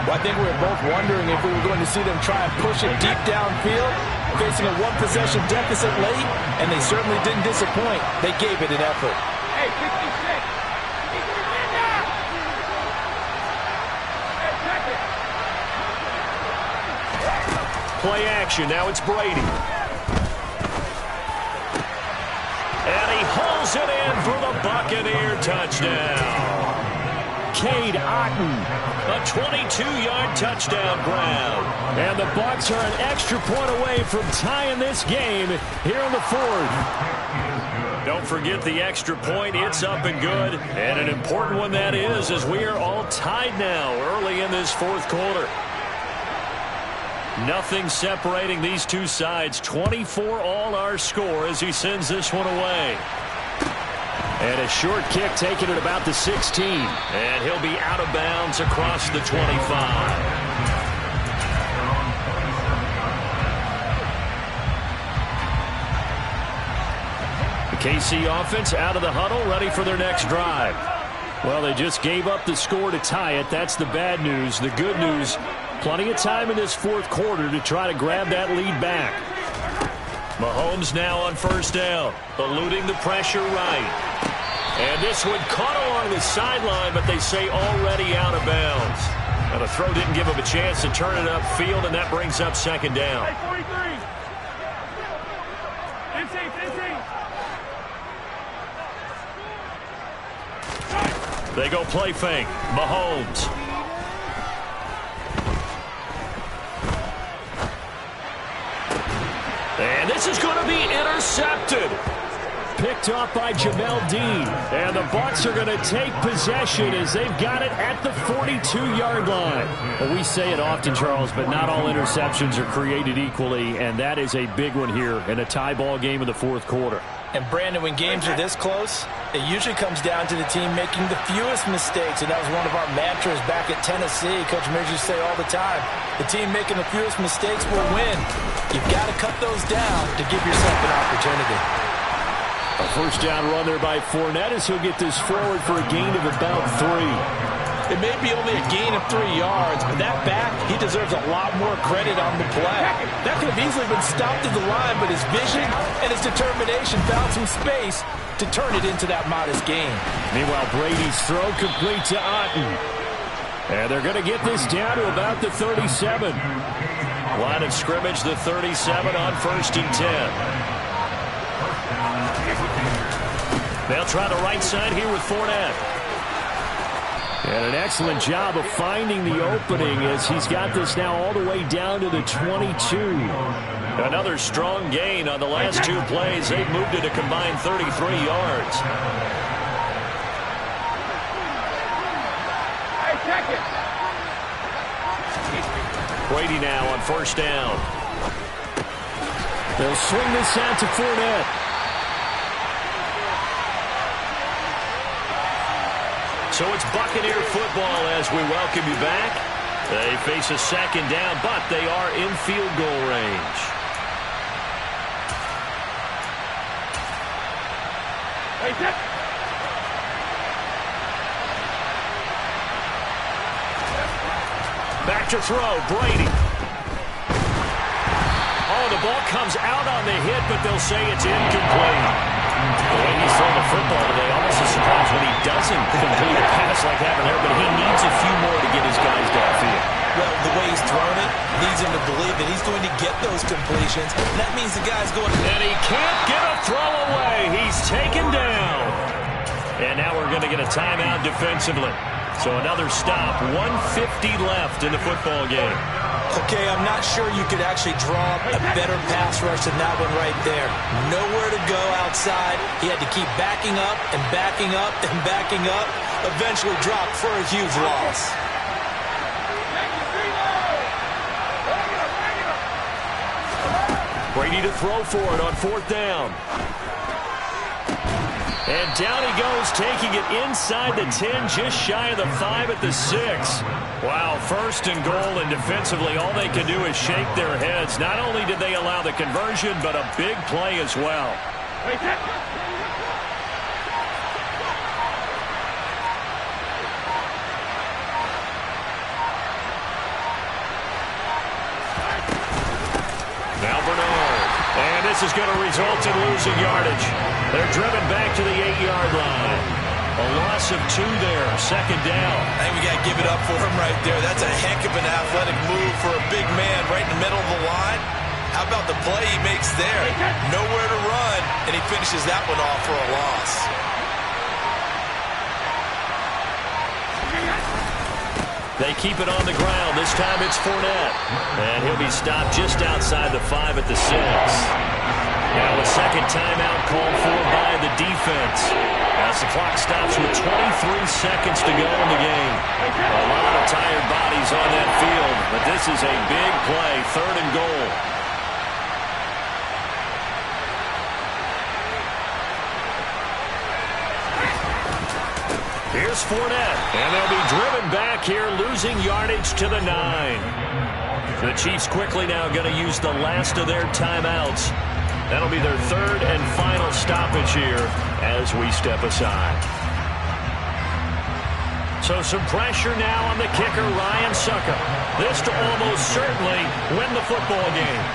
Well, I think we were both wondering if we were going to see them try and push it deep downfield, facing a one-possession deficit late, and they certainly didn't disappoint. They gave it an effort. Hey, 56. Keep your hand down. Hey, check it. Play action. Now it's Brady. And he hauls it in for the Buccaneer touchdown. Cade Otton, a 22-yard touchdown grab. And the Bucs are an extra point away from tying this game here in the fourth. Don't forget the extra point. It's up and good. And an important one that is, as we are all tied now early in this fourth quarter. Nothing separating these two sides. 24 all our score as he sends this one away. And a short kick taken at about the 16. And he'll be out of bounds across the 25. The KC offense out of the huddle, ready for their next drive. Well, they just gave up the score to tie it. That's the bad news. The good news, plenty of time in this fourth quarter to try to grab that lead back. Mahomes now on first down, eluding the pressure right. And this one caught along the sideline, but they say already out of bounds. Now the throw didn't give him a chance to turn it upfield, and that brings up second down. Hey, 43. Inside. They go play fake. Mahomes. And this is going to be intercepted. Picked off by Jamel Dean. And the Bucs are going to take possession as they've got it at the 42-yard line. Well, we say it often, Charles, but not all interceptions are created equally, and that is a big one here in a tie ball game in the fourth quarter. And, Brandon, when games are this close, it usually comes down to the team making the fewest mistakes, and that was one of our mantras back at Tennessee. Coach Mears used to say all the time, the team making the fewest mistakes will win. You've got to cut those down to give yourself an opportunity. A first down run there by Fournette as he'll get this forward for a gain of about 3. It may be only a gain of 3 yards, but that back, he deserves a lot more credit on the play. That could have easily been stopped at the line, but his vision and his determination found some space to turn it into that modest gain. Meanwhile, Brady's throw complete to Otton. And they're going to get this down to about the 37. Line of scrimmage, the 37 on 1st and 10. They'll try the right side here with Fournette. And an excellent job of finding the opening as he's got this now all the way down to the 22. Another strong gain on the last 2 plays. They've moved it a combined 33 yards. Hey, check it. Brady now on first down. They'll swing this out to Fournette. So it's Buccaneer football as we welcome you back. They face a second down, but they are in field goal range. Hey, check. Back to throw, Brady. Oh, the ball comes out on the hit, but they'll say it's incomplete. The way he's thrown the football today, almost a surprise when he doesn't complete a pass like that there, but he needs a few more to get his guys downfield. Well, the way he's thrown it leads him to believe that he's going to get those completions. That means the guy's going to... And he can't get a throw away. He's taken down. And now we're going to get a timeout defensively. So another stop, 1:50 left in the football game. Okay, I'm not sure you could actually draw a better pass rush than that one right there. Nowhere to go outside. He had to keep backing up and backing up and backing up. Eventually dropped for a huge loss. Brady to throw for it on 4th down. And down he goes, taking it inside the 10, just shy of the 5 at the 6. Wow, 1st and goal, and defensively all they can do is shake their heads. Not only did they allow the conversion, but a big play as well. this is going to result in losing yardage. They're driven back to the 8-yard line. A loss of 2 there, second down. I think we got to give it up for him right there. That's a heck of an athletic move for a big man right in the middle of the line. How about the play he makes there? Nowhere to run, and he finishes that one off for a loss. They keep it on the ground. This time it's Fournette. And he'll be stopped just outside the 5 at the 6. Now a second timeout called for by the defense. As the clock stops with 23 seconds to go in the game. A lot of tired bodies on that field, but this is a big play, 3rd and goal. Here's Fournette, and they'll be driven back here, losing yardage to the 9. The Chiefs quickly now going to use the last of their timeouts. That'll be their 3rd and final stoppage here as we step aside. So some pressure now on the kicker, Ryan Succop. This to almost certainly win the football game.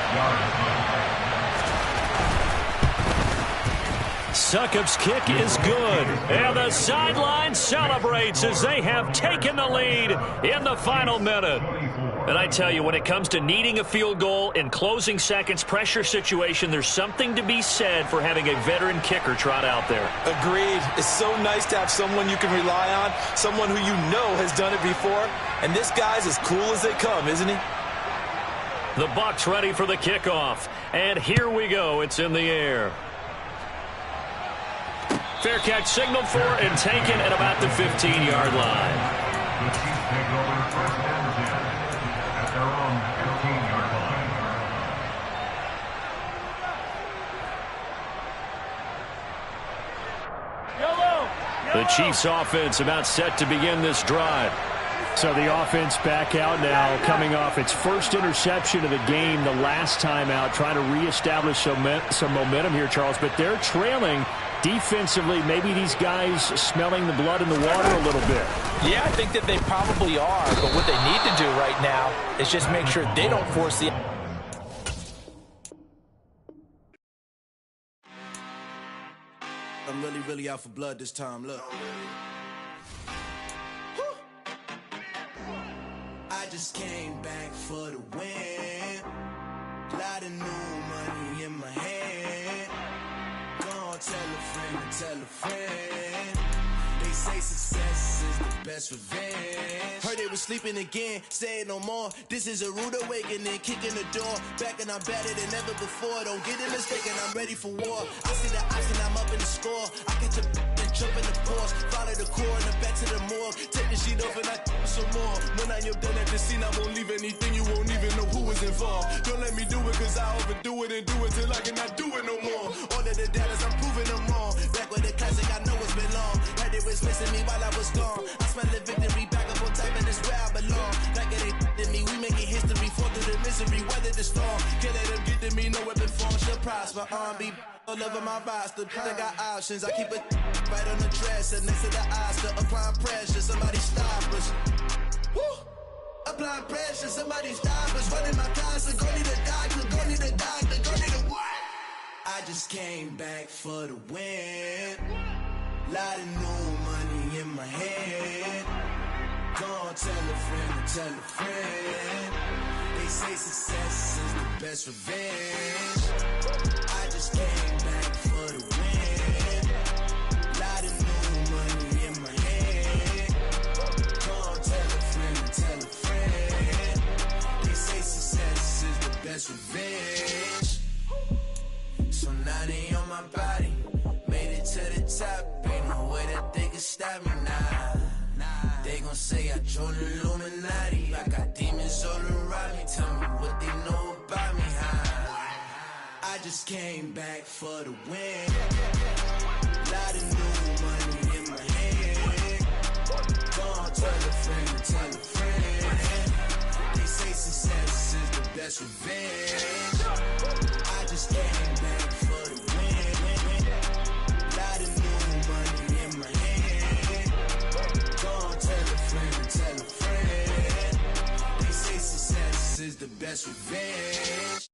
Succop's kick is good, and the sideline celebrates as they have taken the lead in the final minute. And I tell you, when it comes to needing a field goal in closing seconds, pressure situation, there's something to be said for having a veteran kicker trot out there. Agreed. It's so nice to have someone you can rely on, someone who you know has done it before, and this guy's as cool as they come, isn't he? The Bucs ready for the kickoff, and here we go. It's in the air. Fair catch signaled for and taken at about the 15-yard line. The Chiefs take over 1st and 10 at their own 15-yard line. The Chiefs offense about set to begin this drive. So the offense back out now, coming off its first interception of the game the last time out, trying to reestablish some momentum here, Charles. But they're trailing defensively. Maybe these guys smelling the blood in the water a little bit. Yeah, I think that they probably are. But what they need to do right now is just make sure they don't force the... I'm really out for blood this time. Look. I just came back for the win. Lot of new money in my hand. Gonna tell a friend to tell a friend. They say success is the best revenge. Heard they was sleeping again, say it no more. This is a rude awakening, kicking the door. Back and I'm better than ever before. Don't get it mistaken, I'm ready for war. I see the option, I'm up in the score. I catch a and jump in the force. Follow the core and the back to the morgue. Take the sheet off and I some more. When I am done at the scene, I won't leave anything. You won't even know who was involved. Don't let me do it, cause I overdo it and do it till I cannot do it no more. All of the doubters, I'm proving them wrong. Back with the classic, I know it's been long. Heard they was missing me while I was gone. I smell the victory, back up on top, and it's where I belong. Like it ain't to me, we making history, fall through the misery, weather the storm. Can't let them get to me, no weapon form should prosper. Be all over my roster, I got options. I keep it right on the dresser, next to the Oscar. Applying pressure, somebody stop us. Woo! Applying pressure, somebody stop us. Running my closet, go need a doctor, go need a doctor, go need a what? I just came back for the win. Lot of new money in my hand. Gonna tell a friend to tell a friend. They say success is the best revenge. I just came back for the win. Lot of new money in my hand. Gonna tell a friend to tell a friend. They say success is the best revenge. So now they on my body. Made it to the top. Ain't no way that they can stop me now. They gon' say I joined the Illuminati. I got demons all around me. Tell me what they know about me, huh? I just came back for the win. Lot of new money in my hand. Gonna tell a friend to tell a friend. They say success is the best revenge. I just came back for the win. Lot of new money in my hand. Gonna tell a friend to tell a friend. They say success is the best revenge.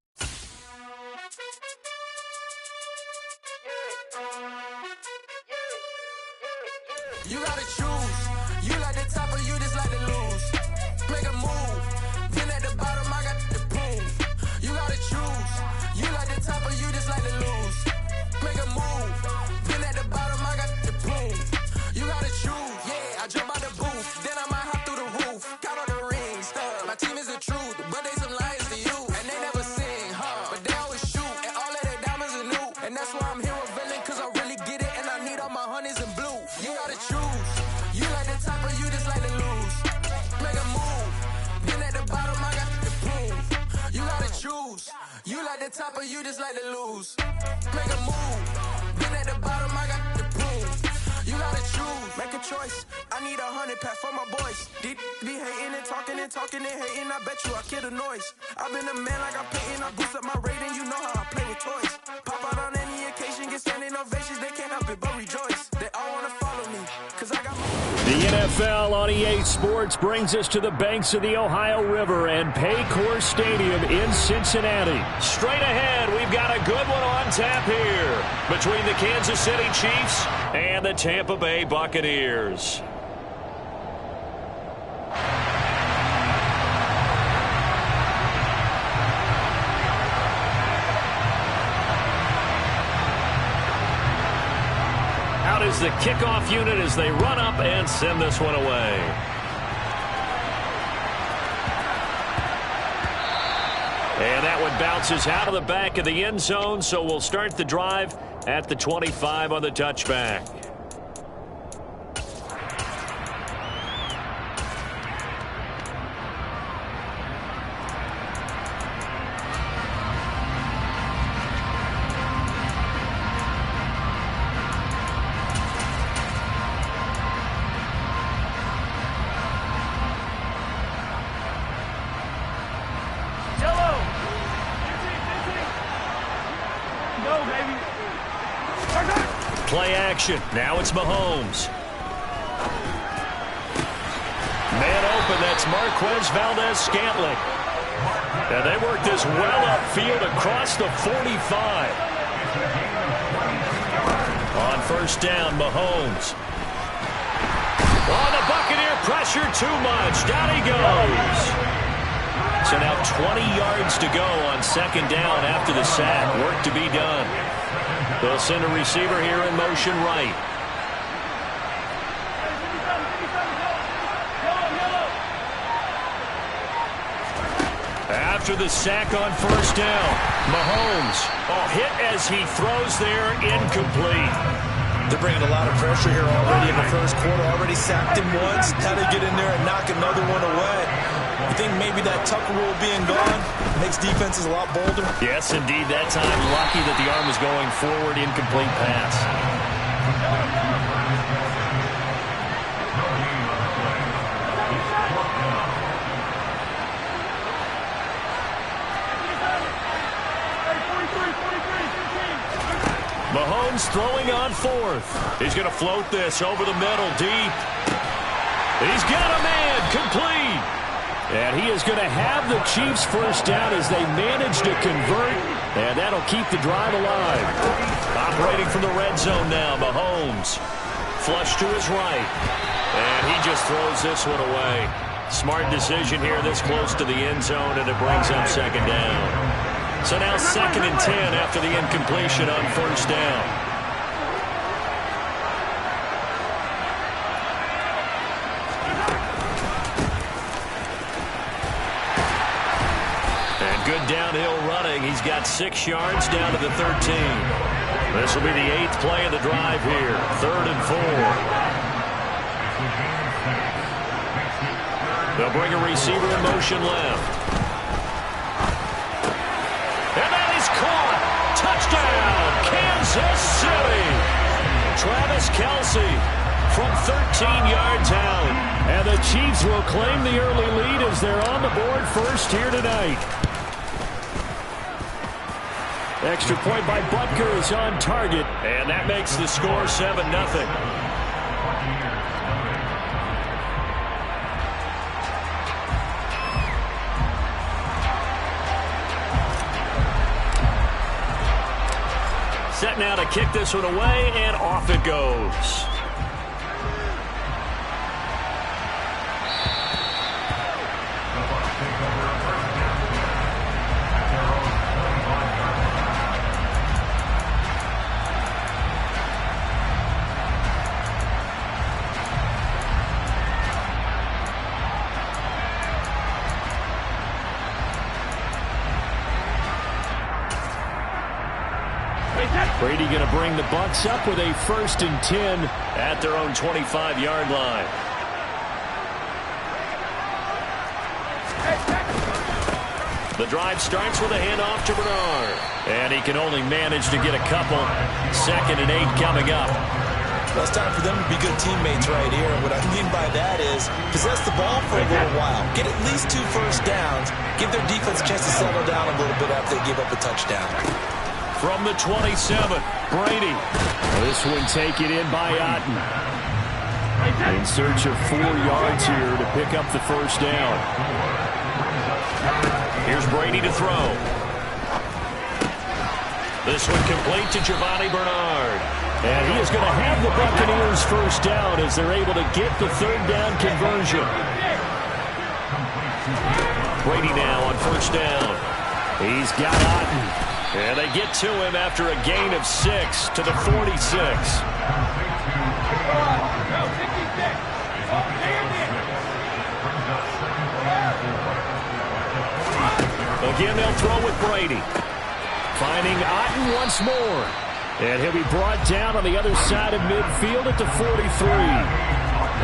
You gotta choose. You like the top or you just like to lose. Make a move. Then at the bottom, I got the prove. You gotta choose. You like the top or you just like to lose. Make a move. Then at the bottom, I got the prove. You gotta choose. Yeah, I jump out the booth. Then I might hop through the roof. Count all the rings. My team is the truth, but they some liars to you. And they never sing, but they always shoot. And all of their diamonds are new. And that's why I'm here with Villain, cause I really get it. And I need all my honeys in blue. You gotta choose. You like the top or you just like to lose. Make a move. Then at the bottom, I got the prove. You gotta choose. You like the top or you just like to lose. Make a move. Then at the bottom, I got the prove. You gotta choose. Make a choice. I need 100 pack for my boys. Be hating and talking and hating. I bet you I kill the noise. I've been a man like I'm Peyton. I boost up my rating. You know how I play with toys. Pop out on any occasion, get standing ovations. They can't help it but rejoice. They all wanna follow me, cause I got my... The NFL on EA Sports brings us to the banks of the Ohio River and Paycor Stadium in Cincinnati. Straight ahead, we've got a good one on tap here between the Kansas City Chiefs and the Tampa Bay Buccaneers. Out is the kickoff unit as they run up and send this one away. And that one bounces out of the back of the end zone, so we'll start the drive at the 25 on the touchback. Play action. Now it's Mahomes. Man open. That's Marquez Valdes-Scantling. And they work this well upfield across the 45. On first down, Mahomes. On the Buccaneer pressure, too much. Down he goes. So now 20 yards to go on second down after the sack. Work to be done. They'll send a receiver here in motion right. After the sack on first down, Mahomes. Hit as he throws there, incomplete. They're bringing a lot of pressure here already in the first quarter. Already sacked him once. Now they get in there and knock another one away. I think maybe that Tucker rule being gone makes defenses a lot bolder. Yes, indeed. That time, lucky that the arm was going forward, incomplete pass. Mahomes throwing on fourth. He's going to float this over the middle, deep. He's got a man, complete. And he is going to have the Chiefs first down as they manage to convert, and that'll keep the drive alive. Operating from the red zone now, Mahomes. Flush to his right, and he just throws this one away. Smart decision here this close to the end zone, and it brings up second down. So now 2nd and 10 after the incompletion on first down. Good downhill running. He's got 6 yards down to the 13. This will be the 8th play of the drive here. 3rd and 4. They'll bring a receiver in motion left. And that is caught. Touchdown, Kansas City. Travis Kelce from 13 yards out. And the Chiefs will claim the early lead as they're on the board first here tonight. Extra point by Butker is on target, and that makes the score 7-0. Set now to kick this one away, and off it goes. Brady going to bring the Bucs up with a 1st and 10 at their own 25-yard line. The drive starts with a handoff to Bernard. And he can only manage to get a couple. 2nd and 8 coming up. Well, it's time for them to be good teammates right here. And what I mean by that is possess the ball for a little while. Get at least 2 first downs. Give their defense a chance to settle down a little bit after they give up a touchdown. From the 27, Brady. This one taken in by Otten. In search of 4 yards here to pick up the first down. Here's Brady to throw. This one complete to Giovanni Bernard. And he is going to have the Buccaneers first down as they're able to get the 3rd down conversion. Brady now on first down. He's got Otten. And they get to him after a gain of 6 to the 46. Again, they'll throw with Brady. Finding Otten once more. And he'll be brought down on the other side of midfield at the 43.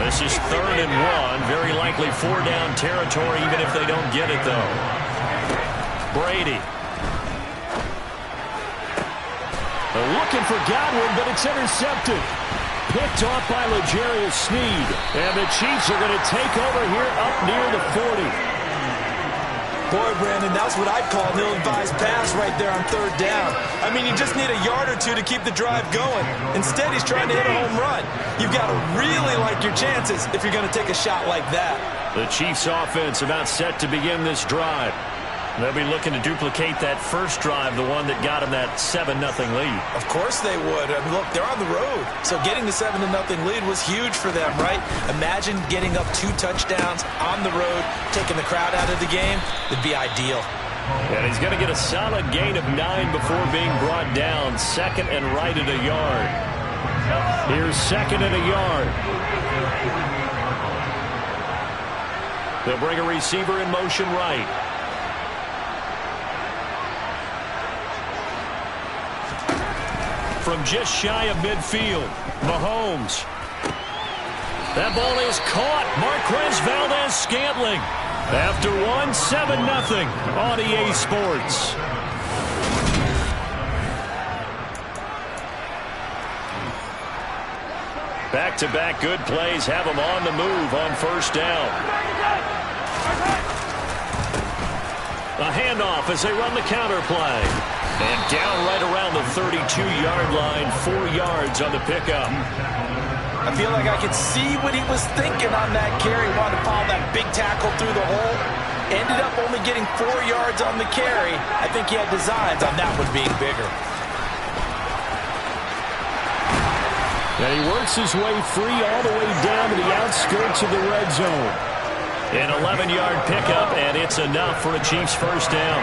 This is 3rd and 1. Very likely 4-down territory, even if they don't get it, though. Brady. They're looking for Godwin, but it's intercepted. Picked off by L'Jarius Sneed. And the Chiefs are going to take over here up near the 40. Boy, Brandon, that's what I'd call an ill-advised pass right there on 3rd down. I mean, you just need a yard or 2 to keep the drive going. Instead, he's trying to hit a home run. You've got to really like your chances if you're going to take a shot like that. The Chiefs' offense about set to begin this drive. They'll be looking to duplicate that first drive, the one that got them that 7-0 lead. Of course they would. I mean, look, they're on the road. So getting the 7-0 lead was huge for them, right? Imagine getting up 2 touchdowns on the road, taking the crowd out of the game. It'd be ideal. And he's going to get a solid gain of 9 before being brought down. 2nd and right at a yard. Here's 2nd and a yard. They'll bring a receiver in motion right. From just shy of midfield, Mahomes. That ball is caught. Marquez Valdes-Scantling. After 7-0 on EA Sports. Back-to-back good plays have them on the move on first down. A handoff as they run the counter play. And down right around the 32-yard line, 4 yards on the pickup. I feel like I could see what he was thinking on that carry. Wanted to follow that big tackle through the hole. Ended up only getting 4 yards on the carry. I think he had designs on that one being bigger. And he works his way free all the way down to the outskirts of the red zone. An 11-yard pickup, and it's enough for a Chiefs first down.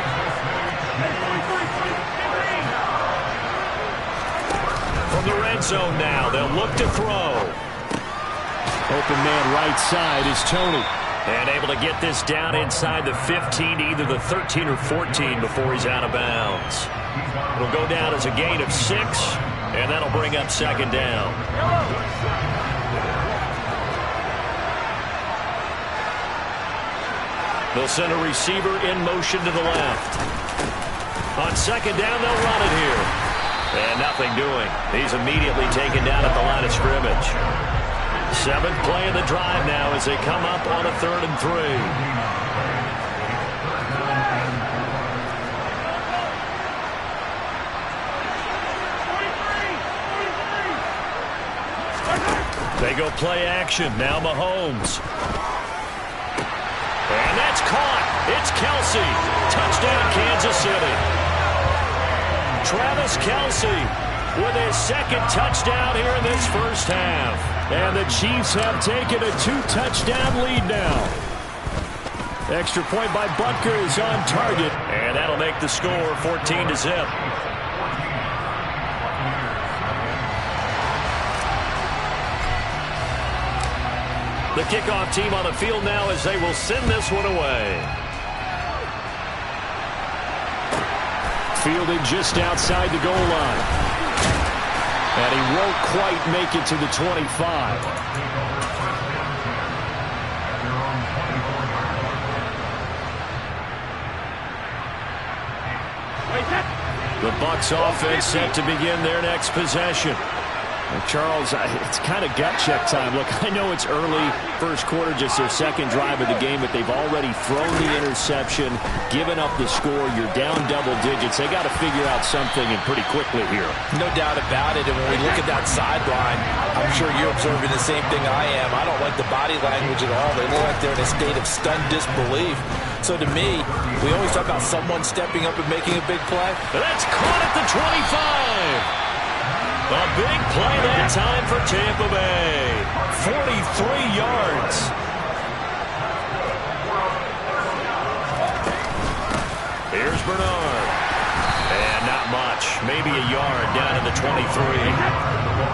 From the red zone now, they'll look to throw. Open man right side is Tony. And able to get this down inside the 15, either the 13 or 14 before he's out of bounds. It'll go down as a gain of 6, and that'll bring up 2nd down. They'll send a receiver in motion to the left. On 2nd down, they'll run it here. And nothing doing. He's immediately taken down at the line of scrimmage. 7th play of the drive now as they come up on a 3rd and 3. They go play action. Now Mahomes. And that's caught. It's Kelce. Touchdown, Kansas City. Travis Kelce with his second touchdown here in this first half. And the Chiefs have taken a 2-touchdown lead now. Extra point by Butker is on target. And that'll make the score 14-0. The kickoff team on the field now as they will send this one away. Fielded just outside the goal line. And he won't quite make it to the 25. The Bucs offense set to begin their next possession. Charles, it's kind of gut check time. Look, I know it's early, first quarter, just their second drive of the game, but they've already thrown the interception, given up the score. You're down double digits. They got to figure out something, and pretty quickly here. No doubt about it. And when we look at that sideline, I'm sure you're observing the same thing I am. I don't like the body language at all. They look like they're in a state of stunned disbelief. So to me, we always talk about someone stepping up and making a big play. That's caught at the 25. A big play that time for Tampa Bay. 43 yards. Here's Bernard. And not much. Maybe a yard down to the 23.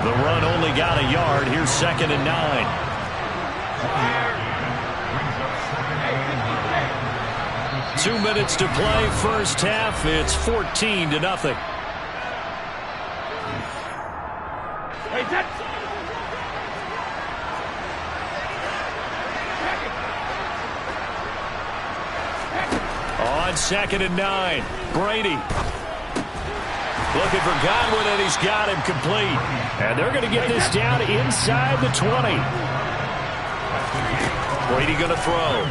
The run only got a yard. Here's 2nd and 9. Two minutes to play, first half. It's 14-0. On 2nd and 9, Brady looking for Godwin, and he's got him complete. And they're going to get this down inside the 20. Brady going to throw.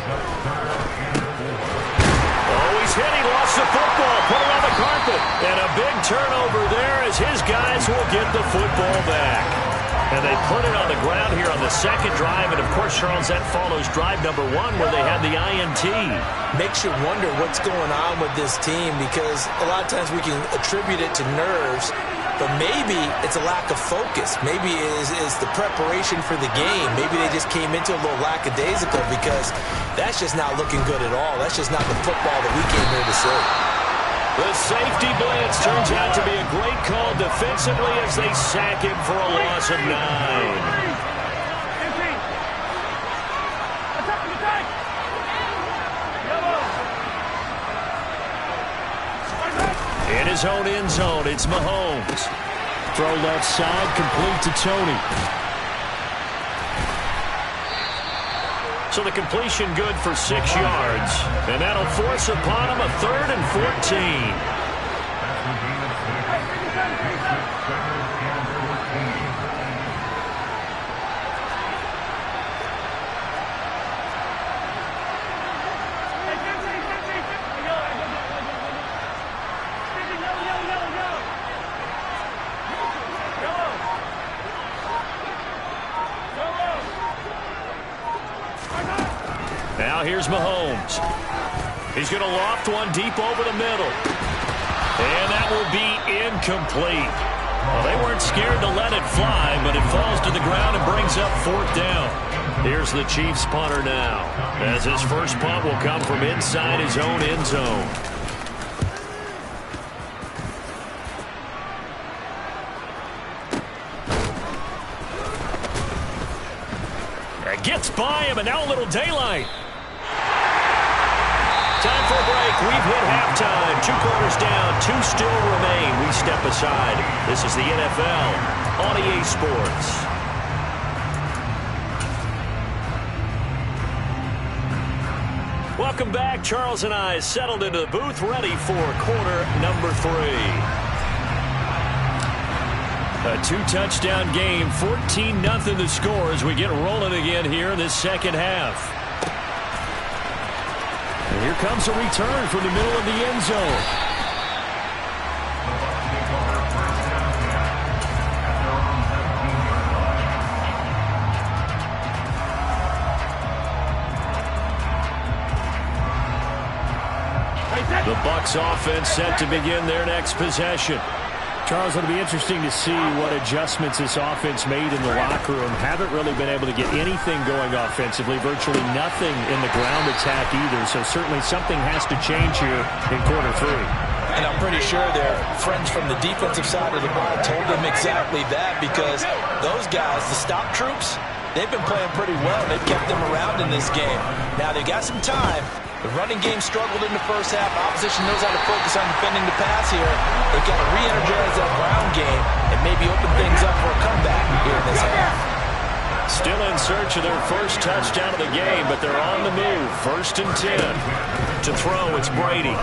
Oh, he's hit. He lost the football. Put it on the carpet. And a big turnover there as his guys will get the football back. And they put it on the ground here on the second drive. And, of course, Charles, that follows drive number 1 where they had the INT. Makes you wonder what's going on with this team, because a lot of times we can attribute it to nerves, but maybe it's a lack of focus. Maybe it is the preparation for the game. Maybe they just came into a little lackadaisical, because that's just not looking good at all. That's just not the football that we came here to see. The safety blitz turns out to be a great call defensively as they sack him for a loss of 9. In his own end zone, it's Mahomes. Throw left side, complete to Tony. So the completion good for 6 yards. And that'll force upon him a 3rd and 14. Now here's Mahomes. He's going to loft one deep over the middle. And that will be incomplete. Well, they weren't scared to let it fly, but it falls to the ground and brings up 4th down. Here's the Chiefs punter now, as his first punt will come from inside his own end zone. That gets by him, and now a little daylight. Time for a break. We've hit halftime. 2 quarters down. 2 still remain. We step aside. This is the NFL on EA Sports. Welcome back. Charles and I settled into the booth, ready for quarter number 3. A 2-touchdown game, 14-0 the score as we get rolling again here in this second half. And here comes a return from the middle of the end zone. The Bucs offense set to begin their next possession. Charles, it'll be interesting to see what adjustments this offense made in the locker room. Haven't really been able to get anything going offensively, virtually nothing in the ground attack either. So certainly something has to change here in quarter 3. And I'm pretty sure their friends from the defensive side of the ball told them exactly that, because those guys, the stop troops, they've been playing pretty well. They've kept them around in this game. Now they got some time. The running game struggled in the first half. Opposition knows how to focus on defending the pass here. They've got to re-energize that ground game and maybe open things up for a comeback here in this half. Still in search of their first touchdown of the game, but they're on the move. 1st and 10. To throw, it's Brady.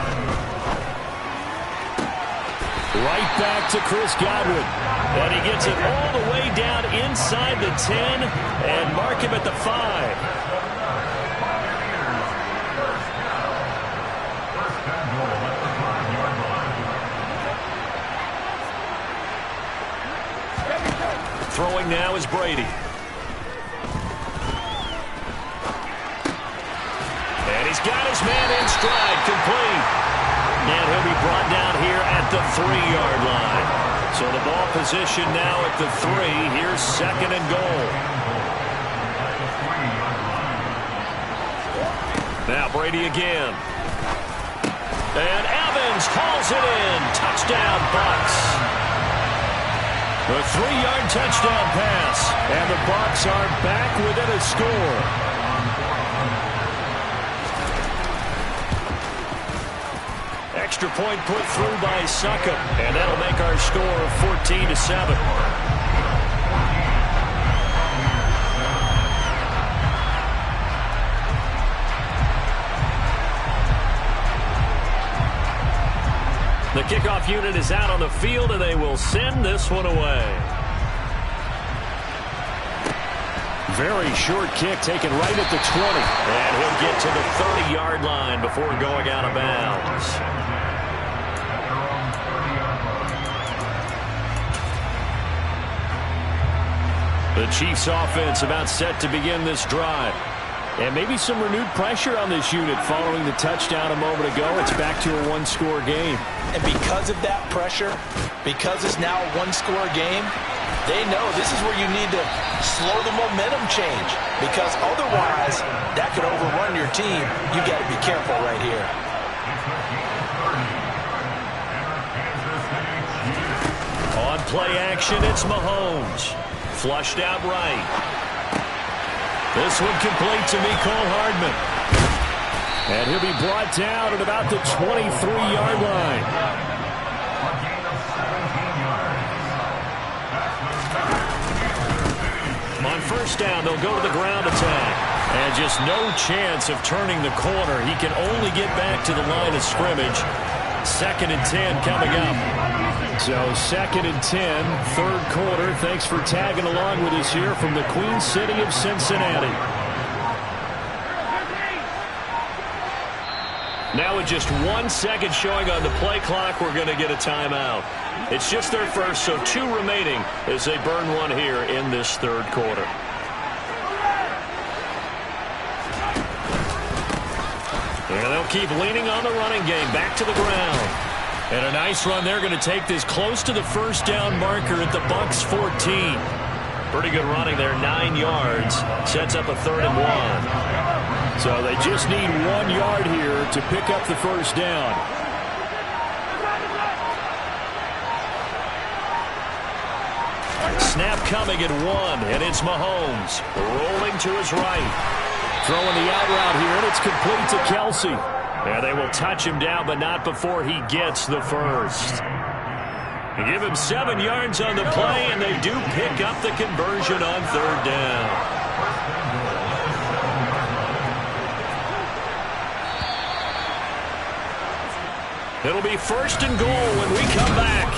Right back to Chris Godwin. And he gets it all the way down inside the 10 and mark him at the 5. Throwing now is Brady. And he's got his man in stride, complete. And he'll be brought down here at the 3-yard line. So the ball position now at the 3. Here's 2nd and goal. Now Brady again. And Evans hauls it in. Touchdown, Bucs. The 3-yard touchdown pass, and the Bucs are back within a score. Extra point put through by Succop, and that'll make our score 14-7. The kickoff unit is out on the field, and they will send this one away. Very short kick taken right at the 20. And he'll get to the 30-yard line before going out of bounds. The Chiefs offense about set to begin this drive. And maybe some renewed pressure on this unit following the touchdown a moment ago. It's back to a 1-score game. And because of that pressure, because it's now a 1-score game, they know this is where you need to slow the momentum change, because otherwise that could overrun your team. You got to be careful right here. On play action, it's Mahomes. Flushed out right. This one complete to Mecole Hardman. And he'll be brought down at about the 23-yard line. On 1st down, they'll go to the ground attack. And just no chance of turning the corner. He can only get back to the line of scrimmage. 2nd and 10 coming up. So 2nd and 10, 3rd quarter. Thanks for tagging along with us here from the Queen City of Cincinnati. Now with just 1 second showing on the play clock, we're going to get a timeout. It's just their first, so 2 remaining as they burn one here in this 3rd quarter. And they'll keep leaning on the running game. Back to the ground. And a nice run. They're going to take this close to the 1st down marker at the Bucs 14. Pretty good running there, 9 yards. Sets up a 3rd and 1. So they just need 1 yard here to pick up the 1st down. Snap coming at 1, and it's Mahomes rolling to his right. Throwing the out route here, and it's complete to Kelsey. And they will touch him down, but not before he gets the 1st. They give him 7 yards on the play, and they do pick up the conversion on 3rd down. It'll be 1st and goal when we come back.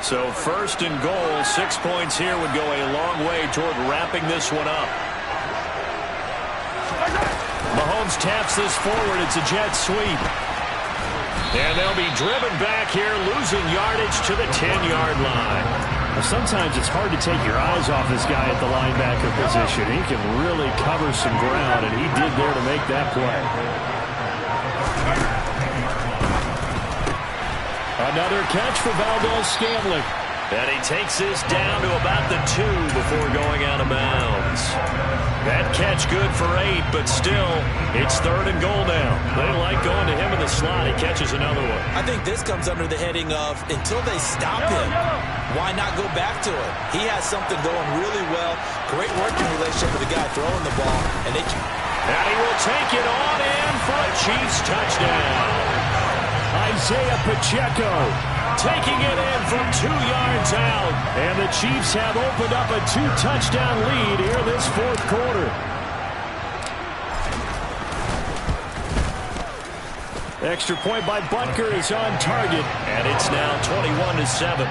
So 1st and goal, 6 points here would go a long way toward wrapping this one up. Mahomes taps this forward. It's a jet sweep. And they'll be driven back here, losing yardage to the 10-yard line. Sometimes it's hard to take your eyes off this guy at the linebacker position. He can really cover some ground, and he did there to make that play. Another catch for Valdes-Scantling. And he takes this down to about the 2 before going out of bounds. That catch good for 8, but still, it's 3rd and goal now. They like going to him in the slot. He catches another one. I think this comes under the heading of until they stop him, why not go back to it? He has something going really well. Great working relationship with the guy throwing the ball. And he will take it on in for a Chiefs touchdown. Isaiah Pacheco taking it in from 2 yards out. And the Chiefs have opened up a 2-touchdown lead here this 4th quarter. Extra point by Butker is on target. And it's now 21-7.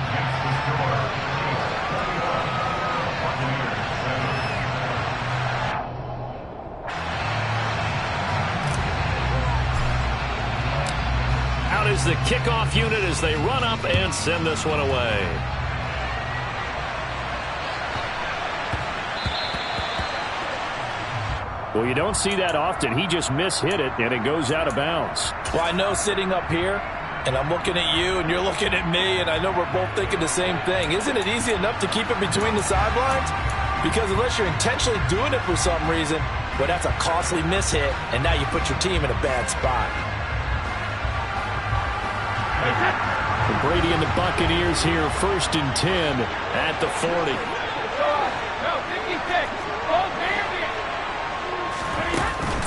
Is the kickoff unit as they run up and send this one away. Well, you don't see that often. He just mishit it, and it goes out of bounds. Well, I know sitting up here, and I'm looking at you, and you're looking at me, and I know we're both thinking the same thing. Isn't it easy enough to keep it between the sidelines? Because unless you're intentionally doing it for some reason, well, that's a costly mishit, and now you put your team in a bad spot. And Brady and the Buccaneers here, 1st and 10 at the 40.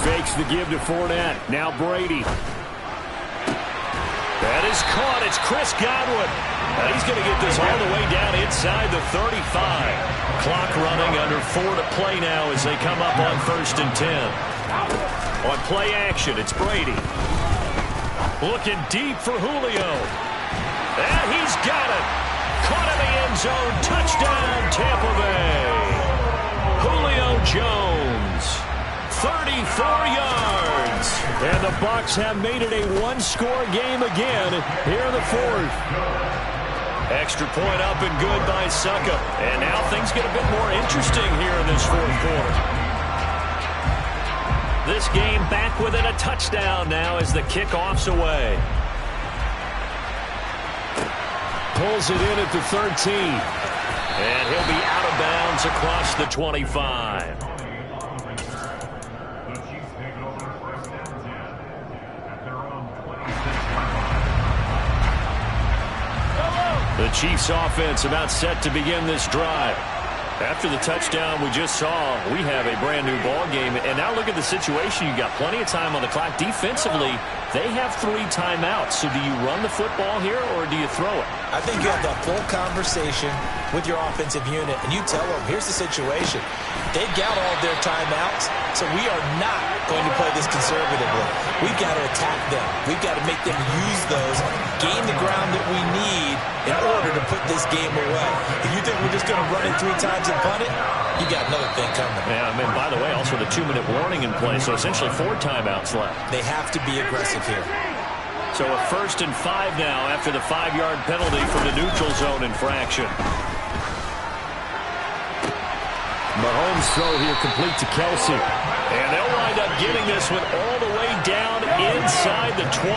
Fakes the give to Fournette. Now Brady. That is caught. It's Chris Godwin. And he's going to get this all the way down inside the 35. Clock running under 4 to play now as they come up on 1st and 10. On play action, it's Brady. Looking deep for Julio. And he's got it. Caught in the end zone. Touchdown, Tampa Bay. Julio Jones. 34 yards. And the Bucs have made it a 1-score game again here in the 4th. Extra point up and good by Succa. And now things get a bit more interesting here in this 4th quarter. This game back within a touchdown now as the kickoff's away. Pulls it in at the 13. And he'll be out of bounds across the 25. The Chiefs take it over 1st and 10 at their own 26. The Chiefs offense about set to begin this drive. After the touchdown we just saw, we have a brand new ball game. And now look at the situation. You got plenty of time on the clock. Defensively, they have 3 timeouts. So do you run the football here or do you throw it? I think you have that full conversation with your offensive unit, and you tell them, here's the situation. They've got all of their timeouts, so we are not going to play this conservatively. We've got to attack them. We've got to make them use those, gain the ground that we need in order to put this game away. If you think we're just going to run it 3 times and punt it, you got another thing coming. Yeah, I mean, by the way, also the 2-minute warning in play, so essentially 4 timeouts left. They have to be aggressive here. So a 1st and 5 now after the 5-yard penalty for the neutral zone infraction. Mahomes throw here complete to Kelsey. And they'll wind up getting this one all the way down inside the 20.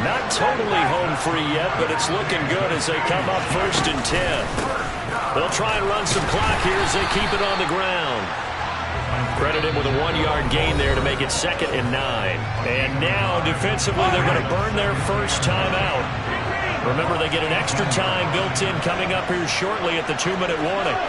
Not totally home free yet, but it's looking good as they come up 1st and 10. They'll try and run some clock here as they keep it on the ground. Credit him with a 1-yard gain there to make it 2nd and 9. And now defensively they're going to burn their first timeout. Remember, they get an extra time built in coming up here shortly at the 2-minute warning.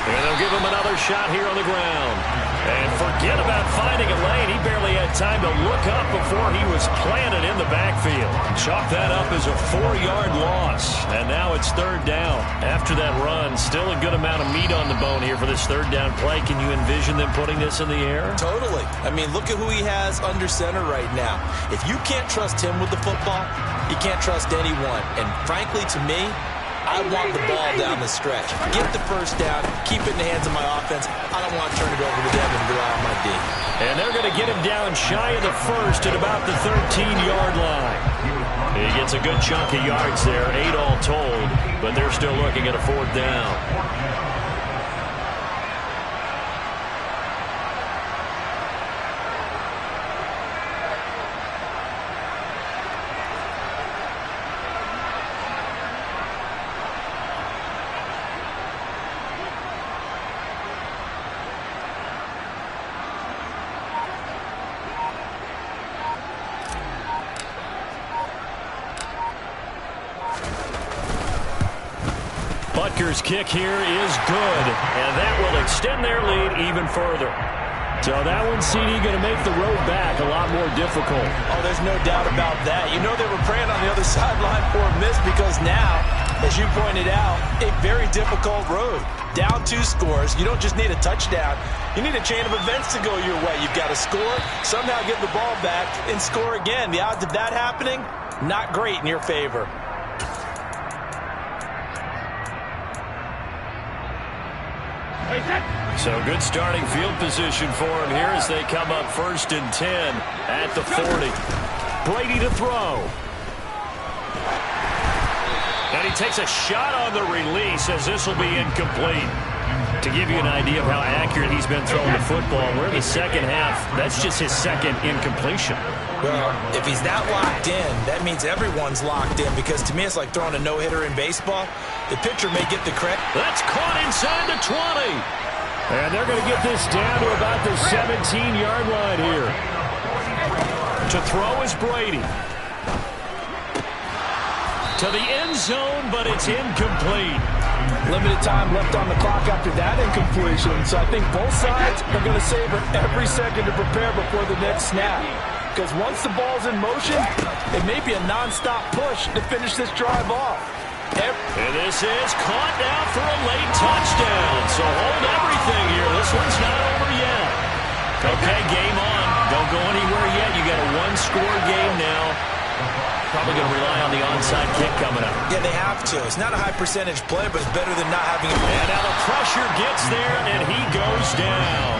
And they'll give him another shot here on the ground. And forget about finding a lane. He barely had time to look up before he was planted in the backfield. Chalk that up as a 4-yard loss. And now it's 3rd down. After that run, still a good amount of meat on the bone here for this 3rd down play. Can you envision them putting this in the air? Totally. I mean, look at who he has under center right now. If you can't trust him with the football, you can't trust anyone. And frankly, to me, I want the ball down the stretch. Get the first down, keep it in the hands of my offense. I don't want to turn it over to them and rely on my D. And they're going to get him down shy of the 1st at about the 13-yard line. He gets a good chunk of yards there, 8 all told, but they're still looking at a 4th down. Butker's kick here is good, and that will extend their lead even further. So that one, CD, going to make the road back a lot more difficult. Oh, there's no doubt about that. You know they were praying on the other sideline for a miss because now, as you pointed out, a very difficult road. Down 2 scores. You don't just need a touchdown. You need a chain of events to go your way. You've got to score, somehow get the ball back, and score again. The odds of that happening, not great in your favor. So good starting field position for him here as they come up 1st and 10 at the 40. Brady to throw. And he takes a shot on the release as this will be incomplete. To give you an idea of how accurate he's been throwing the football, we're in the second half. That's just his 2nd incompletion. Well, if he's that locked in, that means everyone's locked in because to me it's like throwing a no-hitter in baseball. The pitcher may get the credit. That's caught inside the 20. And they're going to get this down to about the 17-yard line here. To throw is Brady. To the end zone, but it's incomplete. Limited time left on the clock after that incompletion. So I think both sides are going to savor every second to prepare before the next snap. Because once the ball's in motion, it may be a non-stop push to finish this drive off. And this is caught now for a late touchdown. So hold everything here. This one's not over yet. Okay, game on. Don't go anywhere yet. You got a 1-score game now. Probably going to rely on the onside kick coming up. Yeah, they have to. It's not a high percentage play, but it's better than not having it. And now the pressure gets there, and he goes down.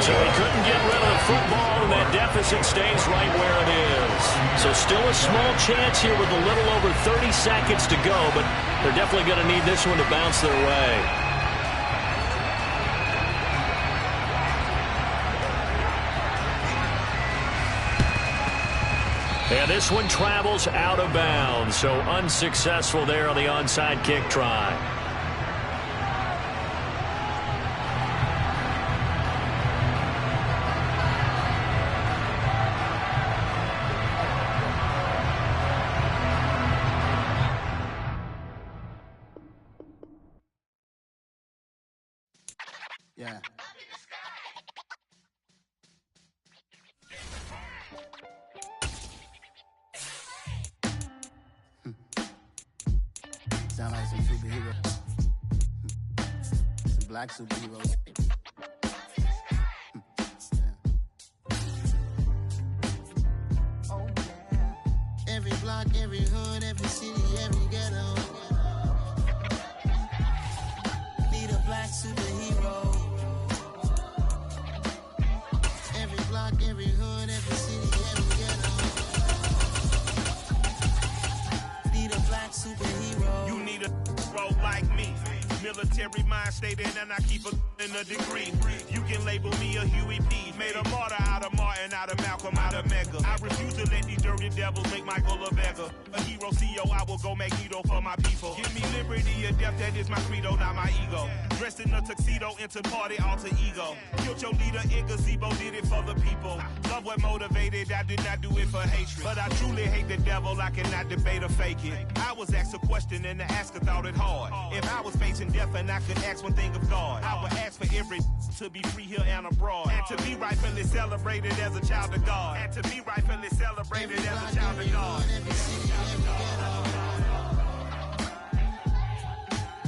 So he couldn't get rid of the football, and that deficit stays right where it is. So still a small chance here with a little over 30 seconds to go, but they're definitely going to need this one to bounce their way. And this one travels out of bounds, so unsuccessful there on the onside kick try. Yeah. Sound like some superheroes. Some black superheroes. Oh, yeah. Every block, every hood, every city, every ghetto. Need a black superhero. Every block, every hood, every city, every ghetto. Need a black superhero. You need a bro like me. Military mind stated, and I keep in a degree. You can label me a Huey P. Made a martyr out of Martin, out of Malcolm, out of Mega. I refuse to let these dirty devils make Michael a beggar. A hero CEO, I will go Magneto for my people. Give me liberty or death, that is my credo, not my ego. Dressed in a tuxedo, into party, alter ego. Killed your leader in gazebo, did it for the people. Love what motivated, I did not do it for hatred. But I truly hate the devil, I cannot debate or fake it. I was asked a question and the asker thought it hard. If I was facing death and I could ask one thing of God, I would ask for every to be free here and abroad. And to be rightfully celebrated as a child of God. And to be rightfully celebrated as a child of God.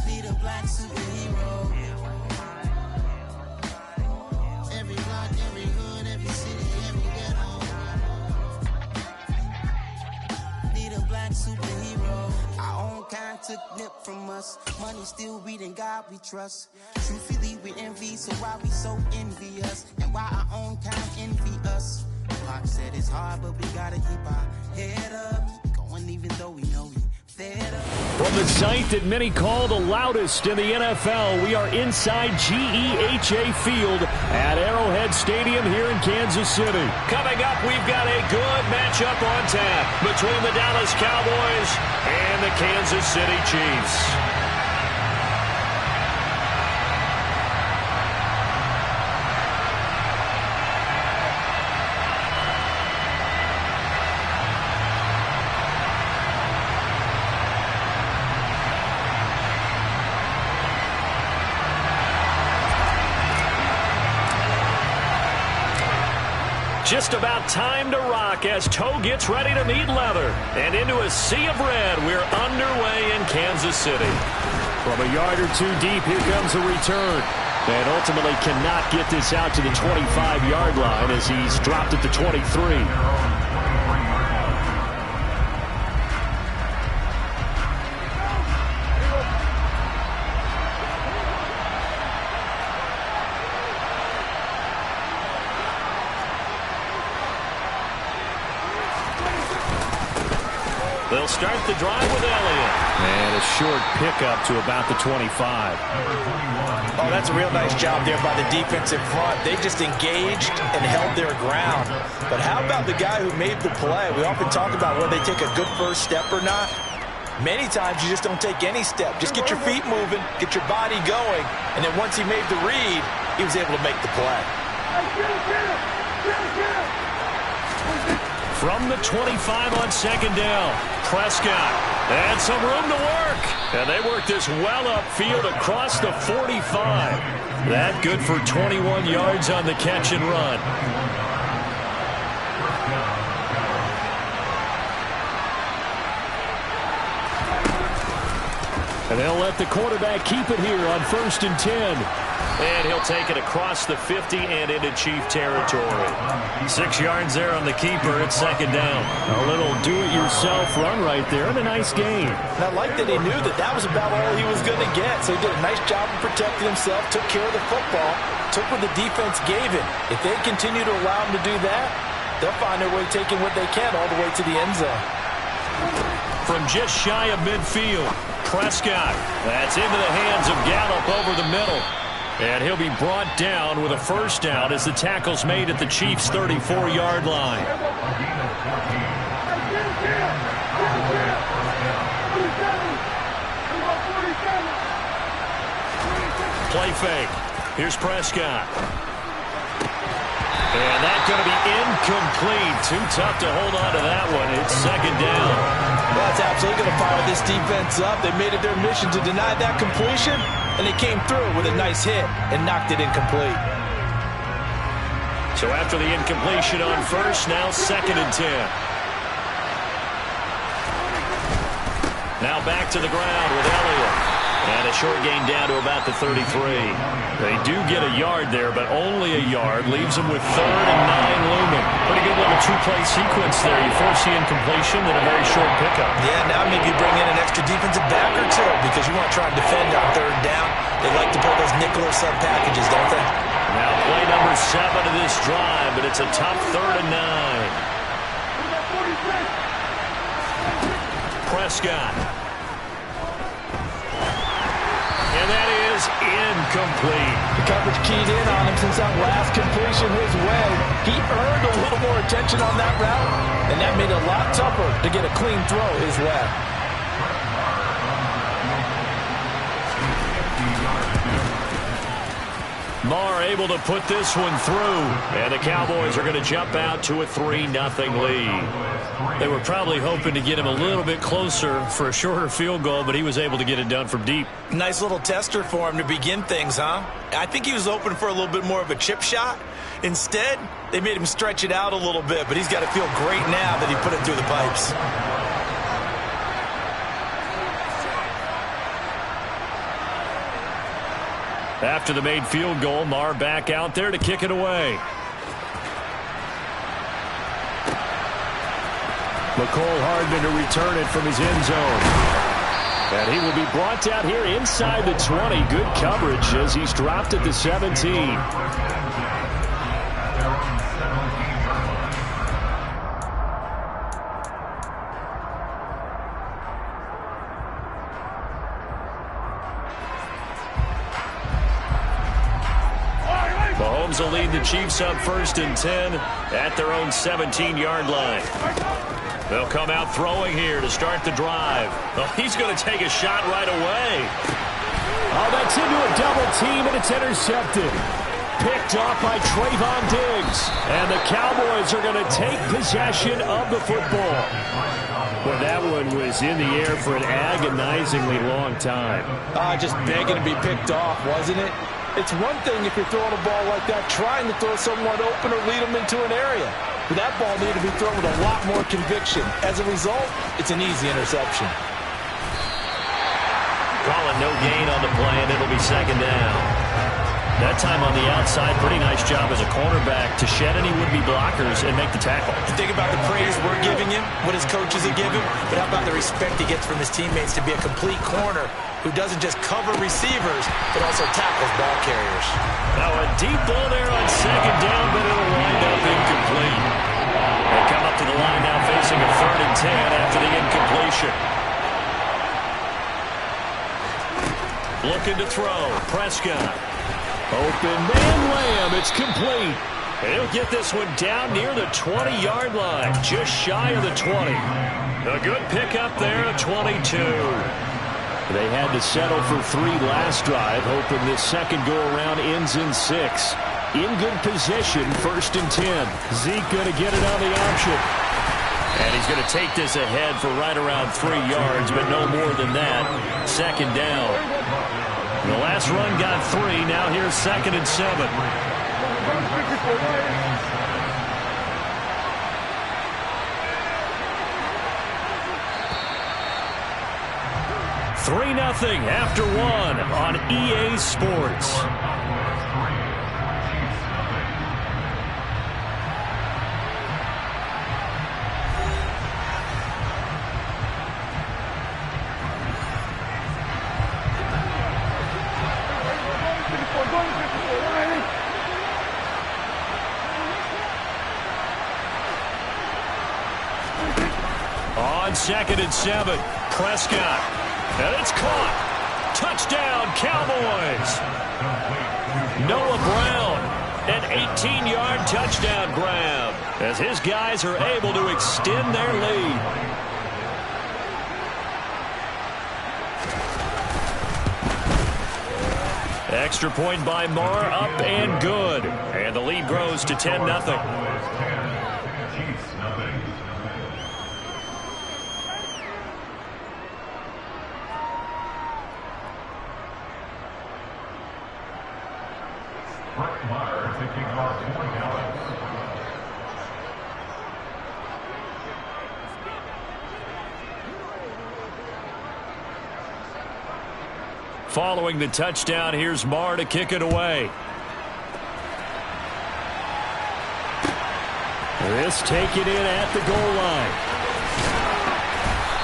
Need a black superhero. Every block, every hood, every city, every ghetto. Need a black superhero. Our own kind took nip from us. Money still reading God we trust. Truthfully we envy, so why we so envious? And why our own kind envy us? Pac said it's hard, but we gotta keep our head up. Going even From the site that many call the loudest in the NFL, we are inside GEHA Field at Arrowhead Stadium here in Kansas City. Coming up, we've got a good matchup on tap between the Dallas Cowboys and the Kansas City Chiefs. Just about time to rock as toe gets ready to meet leather. And into a sea of red, we're underway in Kansas City. From a yard or two deep, here comes a return. And ultimately cannot get this out to the 25-yard line as he's dropped at the 23. They'll start the drive with Elliott. And a short pickup to about the 25. Oh, that's a real nice job there by the defensive front. They just engaged and held their ground. But how about the guy who made the play? We often talk about whether they take a good first step or not. Many times you just don't take any step. Just get your feet moving, get your body going, and then once he made the read, he was able to make the play. From the 25 on second down, Prescott had some room to work. And they work this well upfield across the 45. That good for 21 yards on the catch and run. And they'll let the quarterback keep it here on 1st and 10. And he'll take it across the 50 and into Chief territory. 6 yards there on the keeper. It's second down. A little do-it-yourself run right there and a nice gain. And I like that he knew that that was about all he was going to get. So he did a nice job of protecting himself, took care of the football, took what the defense gave him. If they continue to allow him to do that, they'll find their way taking what they can all the way to the end zone. From just shy of midfield, Prescott. That's into the hands of Gallup over the middle. And he'll be brought down with a first down as the tackle's made at the Chiefs' 34-yard line. Play fake. Here's Prescott. And that's going to be incomplete. Too tough to hold on to that one. It's second down. Well, that's absolutely going to fire this defense up. They made it their mission to deny that completion, and they came through with a nice hit and knocked it incomplete. So after the incompletion on first, now second and 10. Now back to the ground with Elliott. And a short gain down to about the 33. They do get a yard there, but only a yard. Leaves them with 3rd and 9 looming. Pretty good little two-play sequence there. You force the incompletion, then a very short pickup. Yeah, now maybe bring in an extra defensive back or two because you want to try and defend on 3rd down. They like to play those nickel or sub packages, don't they? Now play number 7 of this drive, but it's a tough 3rd and 9. Prescott. And that is incomplete. The coverage keyed in on him since that last completion his way. He earned a little more attention on that route, and that made it a lot tougher to get a clean throw his way. Marr able to put this one through, and the Cowboys are going to jump out to a 3-0 lead. They were probably hoping to get him a little bit closer for a shorter field goal, but he was able to get it done from deep. Nice little tester for him to begin things, huh? I think he was hoping for a little bit more of a chip shot. Instead, they made him stretch it out a little bit, but he's got to feel great now that he put it through the pipes. After the made field goal, Marr back out there to kick it away. McCole Hardman to return it from his end zone. And he will be brought down here inside the 20. Good coverage as he's dropped at the 17. Bills will lead the Chiefs up 1st and 10 at their own 17-yard line. They'll come out throwing here to start the drive. Oh, he's going to take a shot right away. Oh, that's into a double team, and it's intercepted. Picked off by Trayvon Diggs. And the Cowboys are going to take possession of the football. Well, that one was in the air for an agonizingly long time. Just begging to be picked off, wasn't it? It's one thing if you're throwing a ball like that, trying to throw someone open or lead them into an area. But that ball needed to be thrown with a lot more conviction. As a result, it's an easy interception. Calling no gain on the play, and it'll be 2nd down. That time on the outside, pretty nice job as a cornerback to shed any would-be blockers and make the tackle. Think about the praise we're giving him, what his coaches are giving, but how about the respect he gets from his teammates to be a complete corner who doesn't just cover receivers, but also tackles ball carriers. Now a deep ball there on 2nd down, but it'll wind up incomplete. They come up to the line now facing a 3rd and 10 after the incompletion. Looking to throw, Prescott. Open man, Lamb, it's complete. He'll get this one down near the 20-yard line, just shy of the 20. A good pickup there at 22. They had to settle for 3 last drive, hoping this second go-around ends in 6. In good position, 1st and 10. Zeke going to get it on the option. And he's going to take this ahead for right around 3 yards, but no more than that. 2nd down. The last run got 3. Now here's 2nd and 7. Three 0 after 1 on EA Sports. On 2nd and 7, Prescott. And it's caught. Touchdown, Cowboys. Noah Brown, an 18-yard touchdown grab as his guys are able to extend their lead. Extra point by Marr, up and good. And the lead grows to 10-0. Following the touchdown, here's Marr to kick it away. This taken in at the goal line.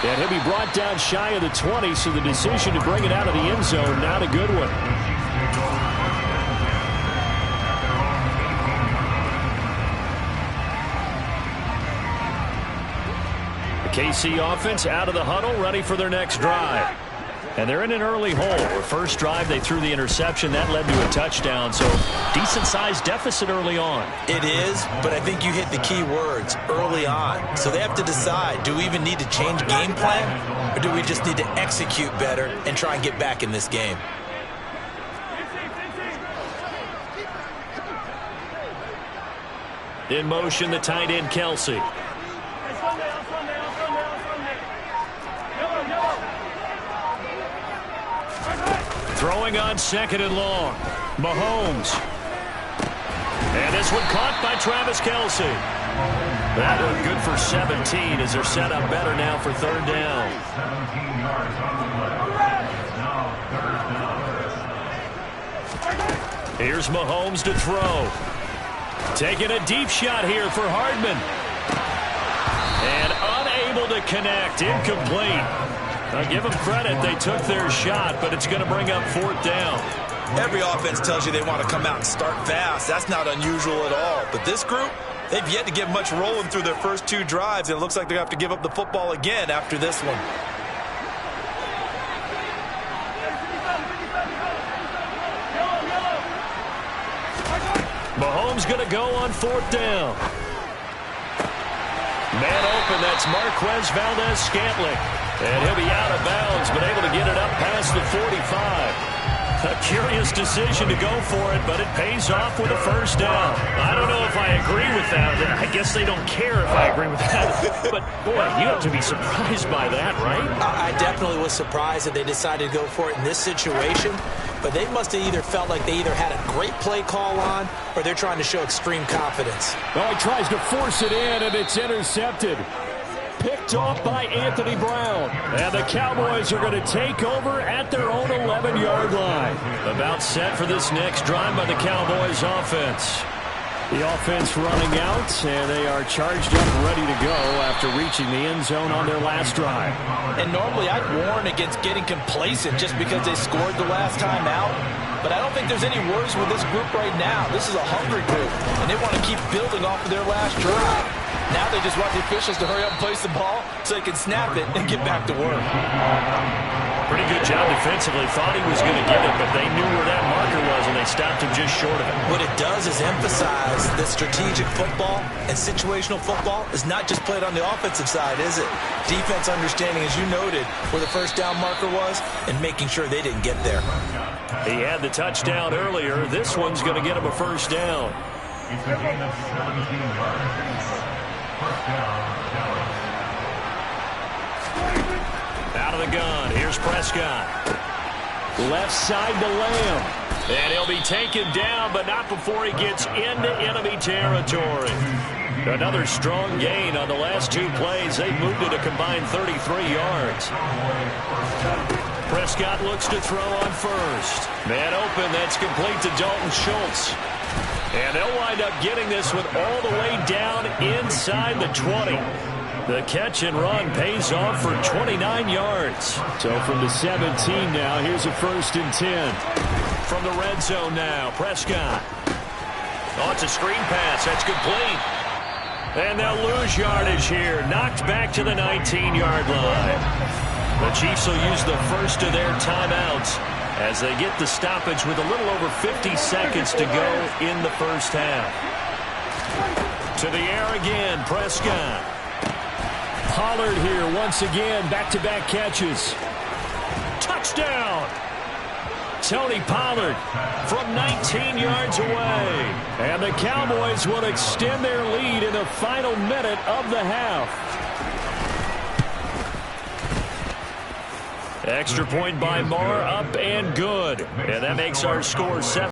And he'll be brought down shy of the 20, so the decision to bring it out of the end zone, not a good one. The KC offense out of the huddle, ready for their next drive. And they're in an early hole. Their first drive, they threw the interception. That led to a touchdown, so decent-sized deficit early on. It is, but I think you hit the key words, early on. So they have to decide, do we even need to change game plan, or do we just need to execute better and try and get back in this game? In motion, the tight end, Kelsey. Throwing on 2nd and long. Mahomes. And this one caught by Travis Kelsey. That one good for 17 as they're set up better now for 3rd down. 17 yards on the play. Now 3rd down. Here's Mahomes to throw. Taking a deep shot here for Hardman. And unable to connect. Incomplete. I'll give them credit. They took their shot, but it's going to bring up 4th down. Every offense tells you they want to come out and start fast. That's not unusual at all. But this group, they've yet to get much rolling through their first 2 drives, and it looks like they're going to have to give up the football again after this one. Mahomes going to go on 4th down. Man open, that's Marquez Valdes-Scantling. And he'll be out of bounds, but able to get it up past the 45. A curious decision to go for it, but it pays off with a 1st down. I don't know if I agree with that. I guess they don't care if I agree with that. But, boy, you have to be surprised by that, right? I definitely was surprised that they decided to go for it in this situation. But they must have either felt like they either had a great play call on or they're trying to show extreme confidence. Well, he tries to force it in, and it's intercepted. Picked off by Anthony Brown. And the Cowboys are going to take over at their own 11-yard line. About set for this next drive by the Cowboys offense. The offense running out, and they are charged up ready to go after reaching the end zone on their last drive. And normally I'd warn against getting complacent just because they scored the last time out. But I don't think there's any worries with this group right now. This is a hungry group, and they want to keep building off of their last drive. Now they just want the officials to hurry up and place the ball so they can snap it and get back to work. Pretty good job defensively. Thought he was going to get it, but they knew where that marker was, and they stopped him just short of it. What it does is emphasize that strategic football and situational football is not just played on the offensive side, is it? Defense understanding, as you noted, where the 1st down marker was and making sure they didn't get there. He had the touchdown earlier. This one's going to get him a 1st down. It's a gain of 17 yards. 1st down, Dallas. Out of the gun, here's Prescott. Left side to Lamb. And he'll be taken down, but not before he gets into enemy territory. Another strong gain on the last 2 plays. They've moved it a combined 33 yards. Prescott looks to throw on 1st. Man open, that's complete to Dalton Schultz. And they'll wind up getting this one all the way down inside the 20. The catch and run pays off for 29 yards. So from the 17 now, here's a 1st and 10. From the red zone now, Prescott. Oh, it's a screen pass. That's complete. And they'll lose yardage here. Knocked back to the 19-yard line. The Chiefs will use the first of their timeouts as they get the stoppage with a little over 50 seconds to go in the 1st half. To the air again, Prescott. Pollard here once again, back-to-back catches. Touchdown! Tony Pollard from 19 yards away. And the Cowboys will extend their lead in the final minute of the half. Extra point by Marr, up and good. And that makes our score 7.